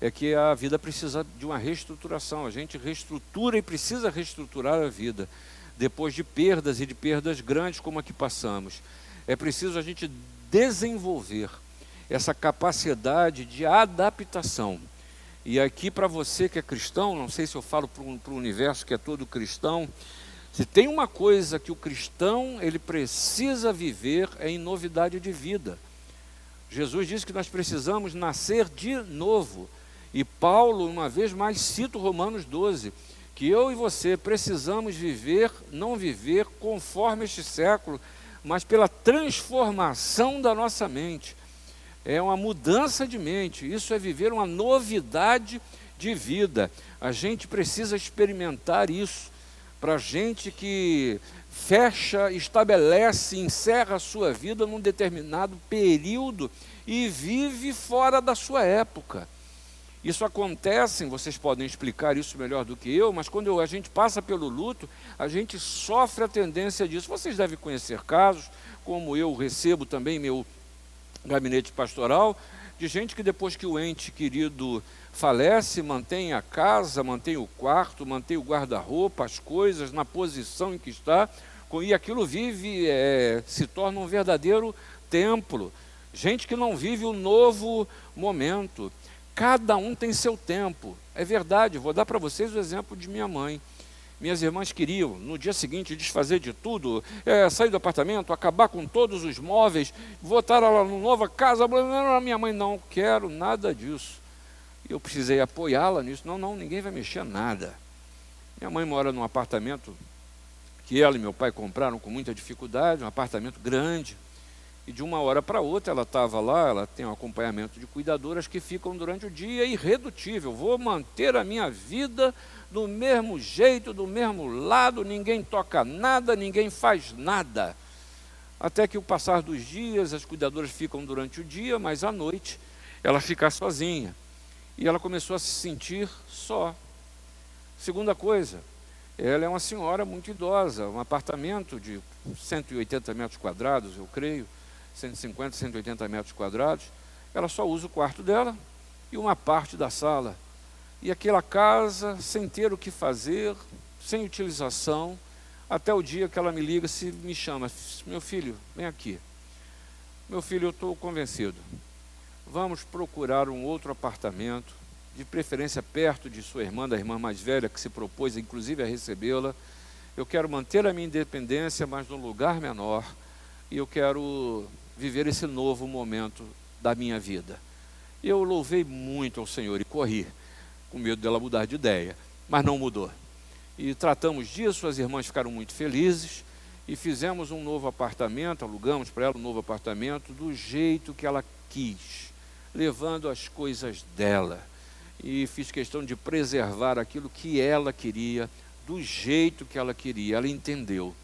é que a vida precisa de uma reestruturação. A gente reestrutura e precisa reestruturar a vida. Depois de perdas e de perdas grandes como a que passamos. É preciso a gente desenvolver essa capacidade de adaptação. E aqui para você que é cristão, não sei se eu falo para o universo que é todo cristão, se tem uma coisa que o cristão ele precisa viver é em novidade de vida. Jesus disse que nós precisamos nascer de novo. E Paulo, uma vez mais, cita Romanos 12, que eu e você precisamos viver, não viver conforme este século, mas pela transformação da nossa mente. É uma mudança de mente, isso é viver uma novidade de vida. A gente precisa experimentar isso. Para gente que fecha, estabelece, encerra a sua vida num determinado período e vive fora da sua época. Isso acontece, vocês podem explicar isso melhor do que eu, mas quando a gente passa pelo luto, a gente sofre a tendência disso. Vocês devem conhecer casos, como eu recebo também meu gabinete pastoral, de gente que depois que o ente querido falece, mantém a casa, mantém o quarto, mantém o guarda-roupa, as coisas na posição em que está, e aquilo se torna um verdadeiro templo. Gente que não vive o novo momento. Cada um tem seu tempo. É verdade, vou dar para vocês o exemplo de minha mãe. Minhas irmãs queriam, no dia seguinte, desfazer de tudo, sair do apartamento, acabar com todos os móveis, voltar lá numa nova casa. Minha mãe, não quero nada disso. Eu precisei apoiá-la nisso. Não, ninguém vai mexer nada. Minha mãe mora num apartamento que ela e meu pai compraram com muita dificuldade, um apartamento grande. E de uma hora para outra ela estava lá, ela tem um acompanhamento de cuidadoras que ficam durante o dia, irredutível. Vou manter a minha vida do mesmo jeito, do mesmo lado, ninguém toca nada, ninguém faz nada. Até que o passar dos dias, as cuidadoras ficam durante o dia, mas à noite ela fica sozinha. E ela começou a se sentir só. Segunda coisa, ela é uma senhora muito idosa, um apartamento de 180 metros quadrados, eu creio, 150, 180 metros quadrados, ela só usa o quarto dela e uma parte da sala. E aquela casa, sem ter o que fazer, sem utilização, até o dia que ela me liga, me chama, meu filho, vem aqui. Meu filho, eu estou convencido, vamos procurar um outro apartamento, de preferência perto de sua irmã, da irmã mais velha, que se propôs inclusive a recebê-la. Eu quero manter a minha independência, mas num lugar menor, e eu quero viver esse novo momento da minha vida. Eu louvei muito ao Senhor e corri, com medo dela mudar de ideia, mas não mudou. E tratamos disso, as irmãs ficaram muito felizes, e fizemos um novo apartamento, alugamos para ela um novo apartamento, do jeito que ela quis, levando as coisas dela. E fiz questão de preservar aquilo que ela queria, do jeito que ela queria. Ela entendeu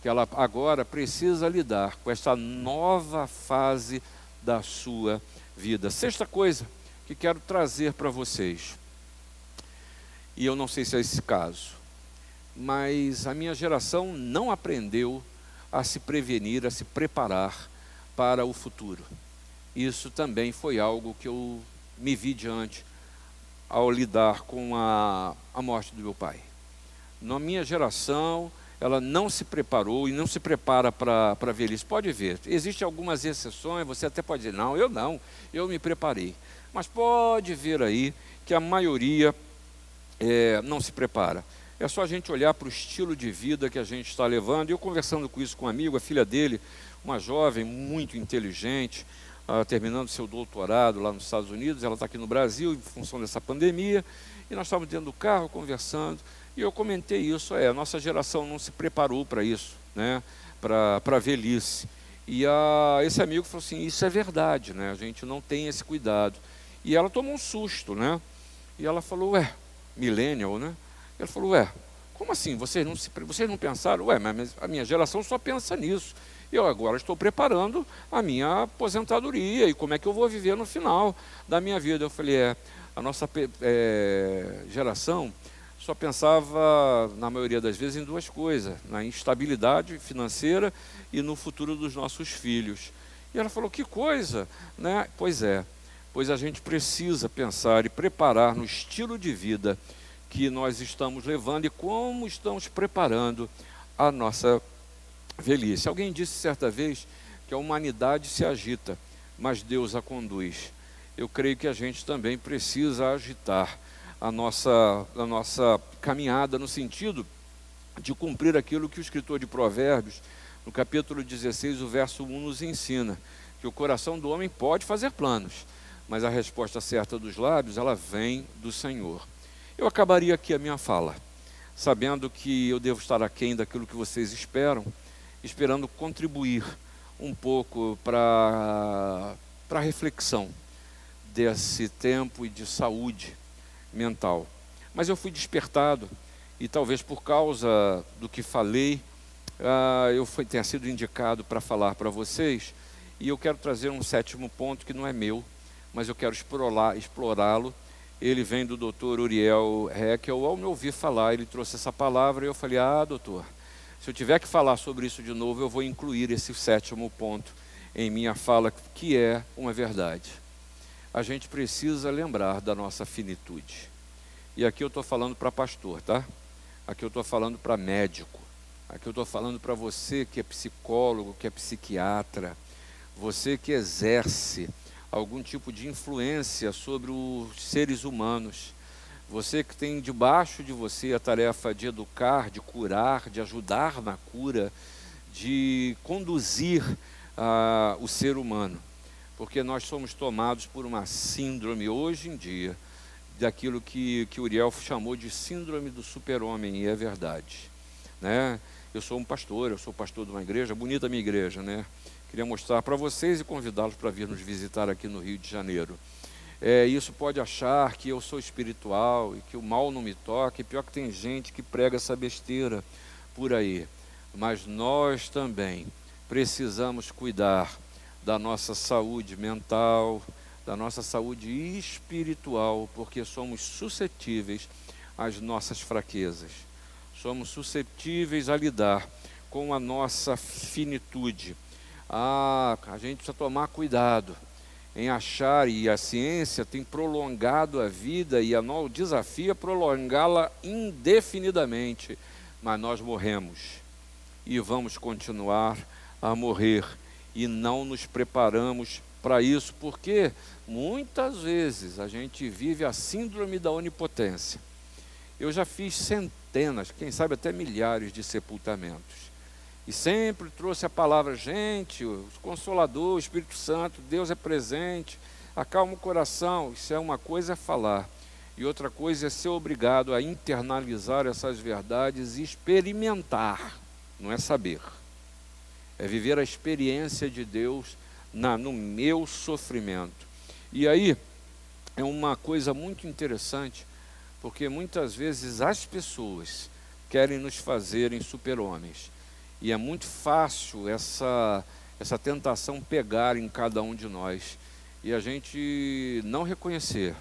que ela agora precisa lidar com essa nova fase da sua vida. Sexta coisa que quero trazer para vocês, e eu não sei se é esse caso, mas a minha geração não aprendeu a se prevenir, a se preparar para o futuro. Isso também foi algo que eu me vi diante ao lidar com a morte do meu pai. Na minha geração, ela não se preparou e não se prepara para a velhice. Pode ver, existem algumas exceções, você até pode dizer, não, eu me preparei. Mas pode ver aí que a maioria não se prepara. É só a gente olhar para o estilo de vida que a gente está levando. Eu conversando com isso com um amigo, a filha dele, uma jovem muito inteligente, terminando seu doutorado lá nos Estados Unidos, ela está aqui no Brasil em função dessa pandemia, e nós estávamos dentro do carro conversando, e eu comentei isso, a nossa geração não se preparou para isso, né, para a velhice. E esse amigo falou assim, isso é verdade, né, a gente não tem esse cuidado. E ela tomou um susto, né, e ela falou, millennial, né, ela falou, como assim, vocês não pensaram? Mas a minha geração só pensa nisso. Eu agora estou preparando a minha aposentadoria e como é que eu vou viver no final da minha vida. Eu falei, a nossa geração só pensava, na maioria das vezes, em duas coisas, na instabilidade financeira e no futuro dos nossos filhos. E ela falou, que coisa, né? Pois a gente precisa pensar e preparar no estilo de vida que nós estamos levando e como estamos preparando a nossa velhice. Alguém disse certa vez que a humanidade se agita, mas Deus a conduz. Eu creio que a gente também precisa agitar a nossa caminhada no sentido de cumprir aquilo que o escritor de Provérbios, no capítulo 16, o verso 1, nos ensina, que o coração do homem pode fazer planos, mas a resposta certa dos lábios, ela vem do Senhor. Eu acabaria aqui a minha fala, sabendo que eu devo estar aquém daquilo que vocês esperam, esperando contribuir um pouco para a reflexão desse tempo e de saúde mental. Mas eu fui despertado, e talvez por causa do que falei, tenha sido indicado para falar para vocês, e eu quero trazer um sétimo ponto que não é meu, mas eu quero explorá-lo. Ele vem do Dr. Uriel Heckel. Ao me ouvir falar, ele trouxe essa palavra, e eu falei, doutor, se eu tiver que falar sobre isso de novo, eu vou incluir esse sétimo ponto em minha fala, que é uma verdade. A gente precisa lembrar da nossa finitude. E aqui eu estou falando para pastor, tá? Aqui eu estou falando para médico. Aqui eu estou falando para você que é psicólogo, que é psiquiatra, você que exerce algum tipo de influência sobre os seres humanos, você que tem debaixo de você a tarefa de educar, de curar, de ajudar na cura, de conduzir o ser humano, porque nós somos tomados por uma síndrome hoje em dia, daquilo que Uriel chamou de síndrome do super-homem, e é verdade, né? Eu sou pastor de uma igreja, bonita a minha igreja, né? Queria mostrar para vocês e convidá-los para vir nos visitar aqui no Rio de Janeiro. Isso pode achar que eu sou espiritual e que o mal não me toca, e pior que tem gente que prega essa besteira por aí. Mas nós também precisamos cuidar da nossa saúde mental, da nossa saúde espiritual, porque somos suscetíveis às nossas fraquezas. Somos suscetíveis a lidar com a nossa finitude. A gente precisa tomar cuidado em achar, e a ciência tem prolongado a vida, e o desafio é prolongá-la indefinidamente, mas nós morremos e vamos continuar a morrer, e não nos preparamos para isso, porque muitas vezes a gente vive a síndrome da onipotência. Eu já fiz centenas, quem sabe até milhares de sepultamentos, e sempre trouxe a palavra, gente, o Consolador, o Espírito Santo, Deus é presente, acalma o coração. Isso é uma coisa, é falar, e outra coisa é ser obrigado a internalizar essas verdades e experimentar, não é saber, é viver a experiência de Deus no meu sofrimento. E aí é uma coisa muito interessante, porque muitas vezes as pessoas querem nos fazerem super-homens, e é muito fácil essa tentação pegar em cada um de nós, e a gente não reconhecer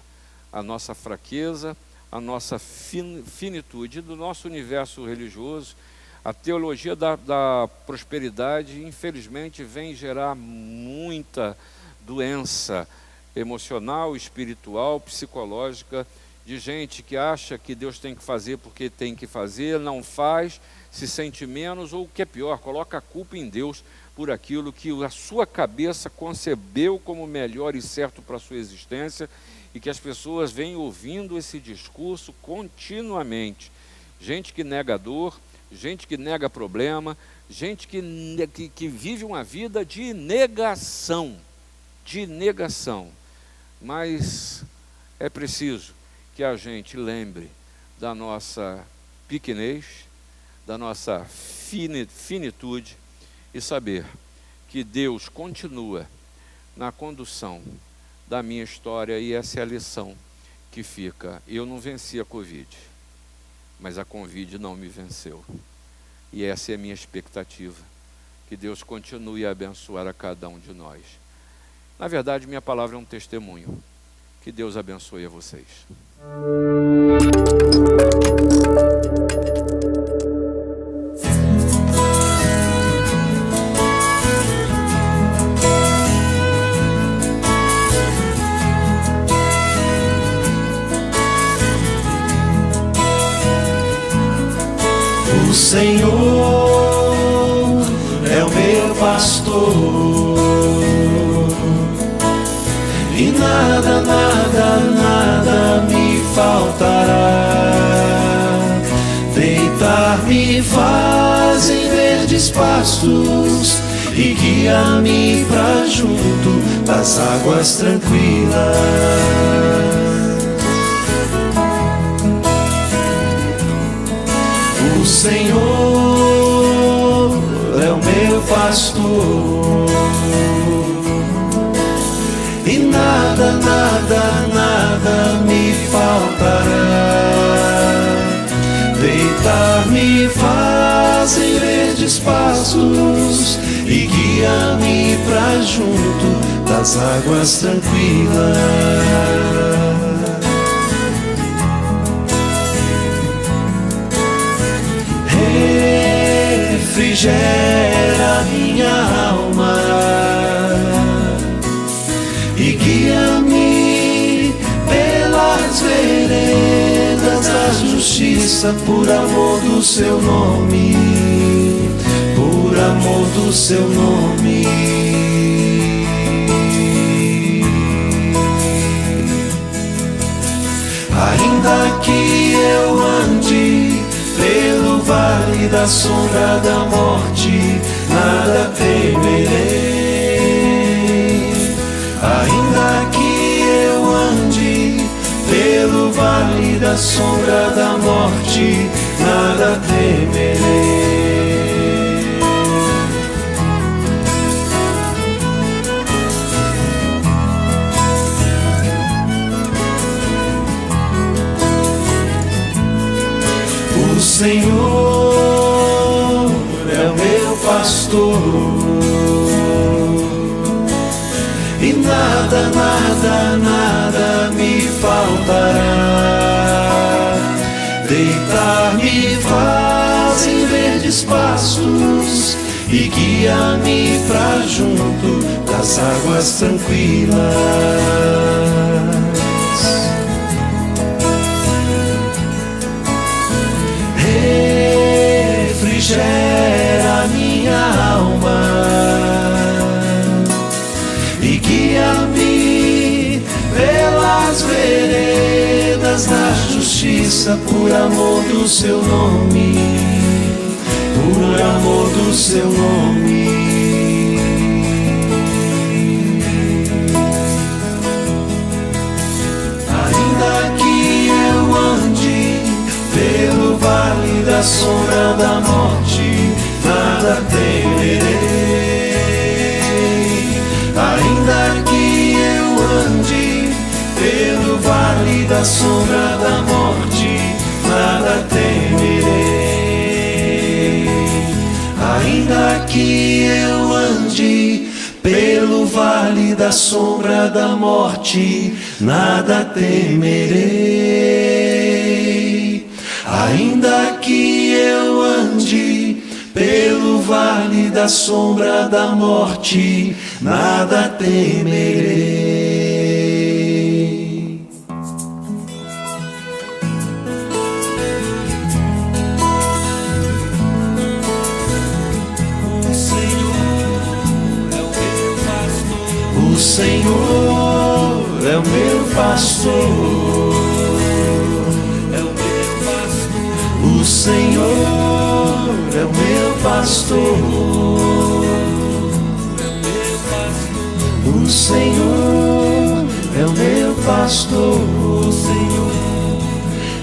a nossa fraqueza, a nossa finitude. Do nosso universo religioso, a teologia da prosperidade, infelizmente, vem gerar muita doença emocional, espiritual, psicológica, de gente que acha que Deus tem que fazer porque tem que fazer, não faz, se sente menos, ou o que é pior, coloca a culpa em Deus por aquilo que a sua cabeça concebeu como melhor e certo para a sua existência, e que as pessoas vêm ouvindo esse discurso continuamente. Gente que nega dor, gente que nega problema, gente que vive uma vida de negação. de negação. Mas é preciso que a gente lembre da nossa pequenez, da nossa finitude e saber que Deus continua na condução da minha história, e essa é a lição que fica. Eu não venci a Covid, mas a Covid não me venceu. E essa é a minha expectativa, que Deus continue a abençoar a cada um de nós. Na verdade, minha palavra é um testemunho. Que Deus abençoe a vocês. O Senhor é o meu pastor, e nada, nada, nada me faltará. Deitar-me faz em verdes pastos e guia-me pra junto das águas tranquilas. O Senhor é o meu pastor, e nada, nada, nada me faltará. Deitar-me faz em verdes pastos e guia-me pra junto das águas tranquilas. Refrigera minha alma e guia-me pelas veredas da justiça, por amor do seu nome, por amor do seu nome. Ainda que eu ande pelo vale da sombra da morte, nada temerei. Ainda que eu ande pelo vale da sombra da morte, nada temerei. O Senhor é o meu pastor, e nada, nada, nada me faltará. Deitar-me faz em verdes pastos e guia-me pra junto das águas tranquilas. Refrigera minha alma e guia-me pelas veredas da justiça, por amor do seu nome, por amor do seu nome. Ainda que eu ande pelo vale da sombra da morte, nada temerei. Ainda que eu ande pelo vale da sombra da morte, nada temerei. Ainda que eu ande pelo vale da sombra da morte, nada temerei. Ainda que eu ande pelo vale da sombra da morte, nada temerei. O Senhor é o meu pastor, o Senhor é o meu pastor. O Senhor é o meu pastor, o O Senhor é o meu pastor, o Senhor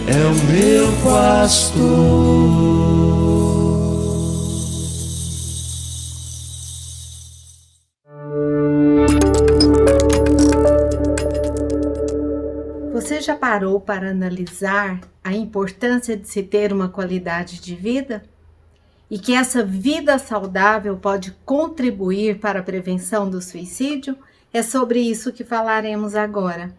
é o meu pastor. Você já parou para analisar a importância de se ter uma qualidade de vida? E que essa vida saudável pode contribuir para a prevenção do suicídio? É sobre isso que falaremos agora.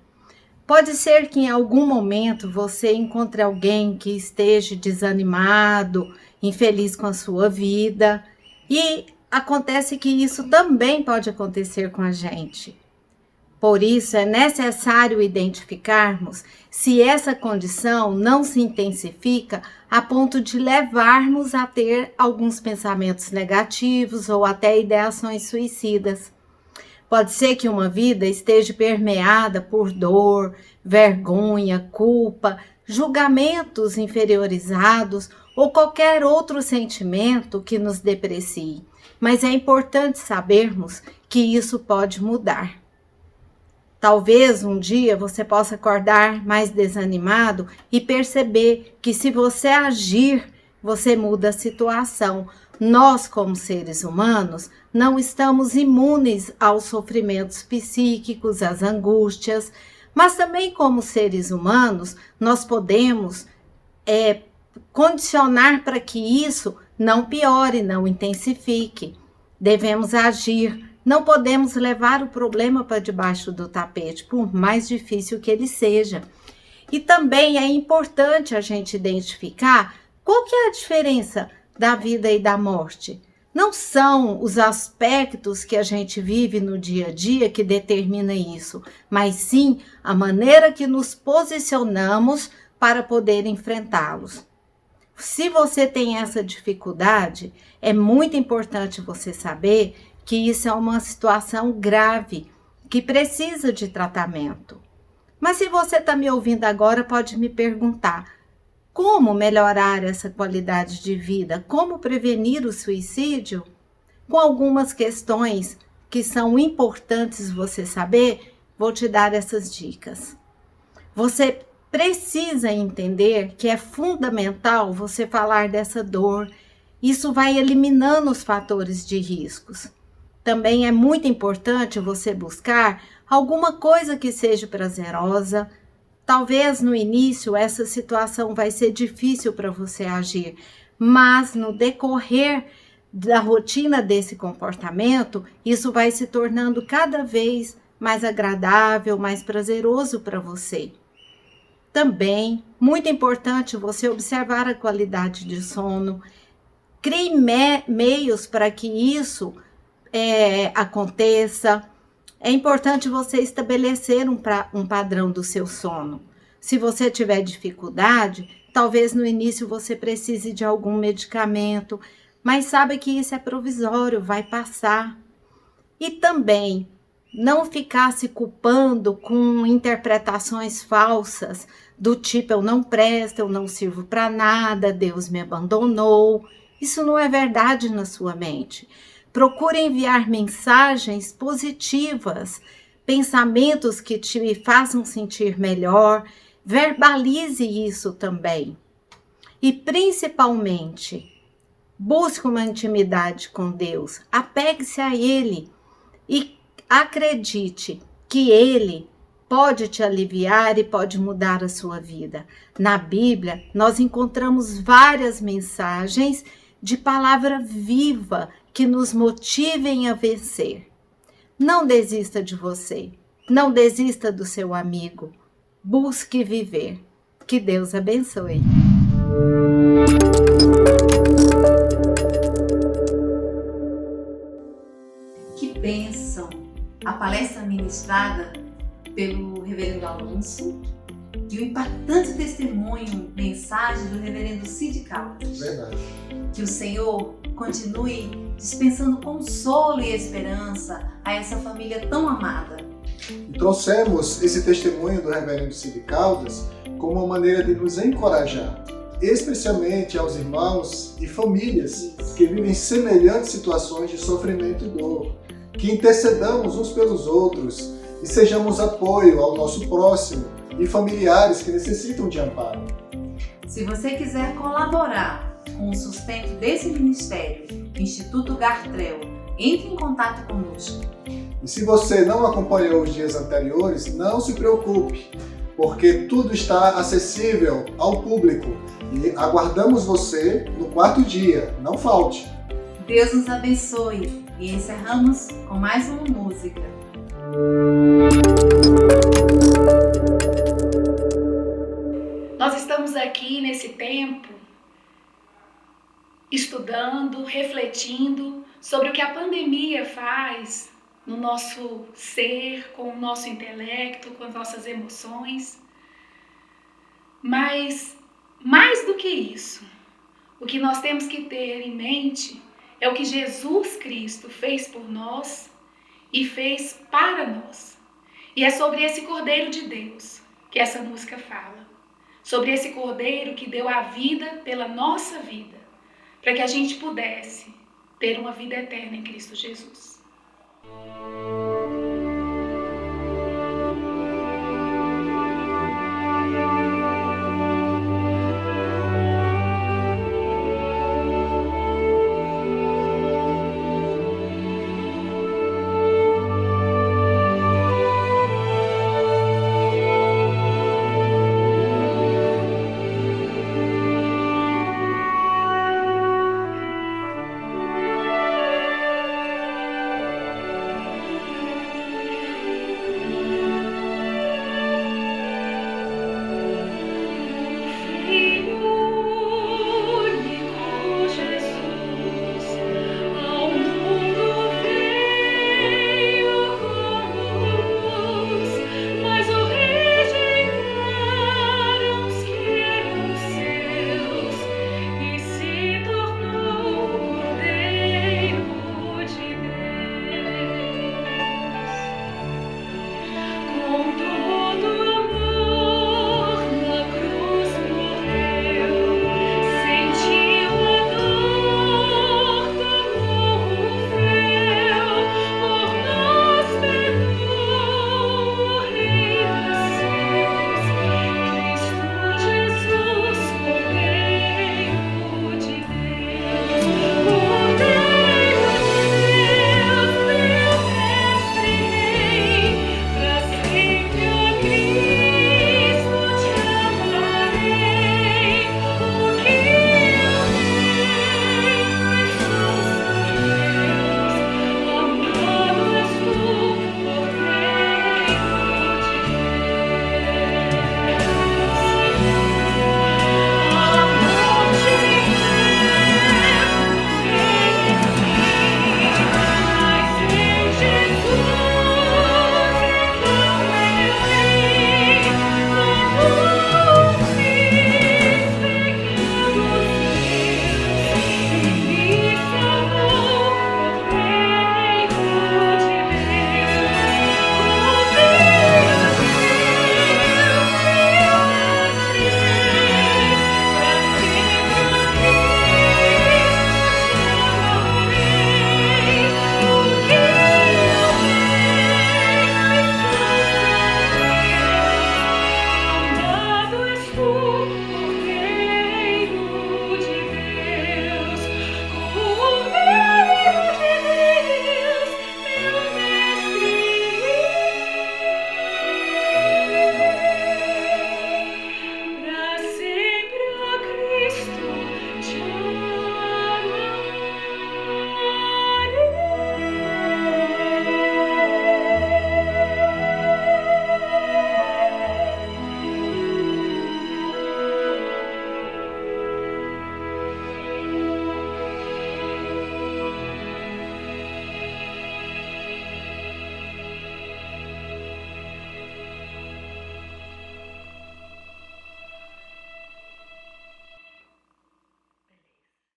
Pode ser que em algum momento você encontre alguém que esteja desanimado, infeliz com a sua vida, e acontece que isso também pode acontecer com a gente. Por isso, é necessário identificarmos se essa condição não se intensifica a ponto de levarmos a ter alguns pensamentos negativos ou até ideações suicidas. Pode ser que uma vida esteja permeada por dor, vergonha, culpa, julgamentos inferiorizados ou qualquer outro sentimento que nos deprecie. Mas é importante sabermos que isso pode mudar. Talvez um dia você possa acordar mais desanimado e perceber que se você agir, você muda a situação. Nós, como seres humanos, não estamos imunes aos sofrimentos psíquicos, às angústias, mas também como seres humanos, nós podemos condicionar para que isso não piore, não intensifique. Devemos agir. Não podemos levar o problema para debaixo do tapete, por mais difícil que ele seja. E também é importante a gente identificar qual que é a diferença da vida e da morte. Não são os aspectos que a gente vive no dia a dia que determina isso, mas sim a maneira que nos posicionamos para poder enfrentá-los. Se você tem essa dificuldade, é muito importante você saber que isso é uma situação grave, que precisa de tratamento. Mas se você está me ouvindo agora, pode me perguntar, como melhorar essa qualidade de vida? Como prevenir o suicídio? Com algumas questões que são importantes você saber, vou te dar essas dicas. Você precisa entender que é fundamental você falar dessa dor. Isso vai eliminando os fatores de riscos. Também é muito importante você buscar alguma coisa que seja prazerosa. Talvez no início essa situação vai ser difícil para você agir, mas no decorrer da rotina desse comportamento, isso vai se tornando cada vez mais agradável, mais prazeroso para você. Também, muito importante você observar a qualidade de sono. Crie meios para que isso aconteça. É importante você estabelecer um padrão do seu sono. Se você tiver dificuldade, talvez no início você precise de algum medicamento, mas saiba que isso é provisório, vai passar. E também não ficar se culpando com interpretações falsas do tipo eu não presto, eu não sirvo para nada, Deus me abandonou. Isso não é verdade na sua mente. Procure enviar mensagens positivas, pensamentos que te façam sentir melhor. Verbalize isso também. E principalmente, busque uma intimidade com Deus. Apegue-se a Ele e acredite que Ele pode te aliviar e pode mudar a sua vida. Na Bíblia, nós encontramos várias mensagens de palavra viva que nos motivem a vencer. Não desista de você, não desista do seu amigo. Busque viver. Que Deus abençoe. Que bênção! A palestra ministrada pelo reverendo Alonso e o impactante testemunho, mensagem do reverendo Cid Caldas. Verdade. Que o Senhor continue dispensando consolo e esperança a essa família tão amada. E trouxemos esse testemunho do reverendo Cid Caldas como uma maneira de nos encorajar, especialmente aos irmãos e famílias que vivem semelhantes situações de sofrimento e dor. que intercedamos uns pelos outros e sejamos apoio ao nosso próximo e familiares que necessitam de amparo. Se você quiser colaborar com o sustento desse ministério, Instituto Gartrell, entre em contato conosco. E se você não acompanhou os dias anteriores, não se preocupe, porque tudo está acessível ao público e aguardamos você no 4º dia, não falte. Deus nos abençoe e encerramos com mais uma música. Nós estamos aqui nesse tempo estudando, refletindo sobre o que a pandemia faz no nosso ser, com o nosso intelecto, com as nossas emoções. Mas, mais do que isso, o que nós temos que ter em mente é o que Jesus Cristo fez por nós e fez para nós. E é sobre esse Cordeiro de Deus que essa música fala. Sobre esse Cordeiro que deu a vida pela nossa vida, para que a gente pudesse ter uma vida eterna em Cristo Jesus.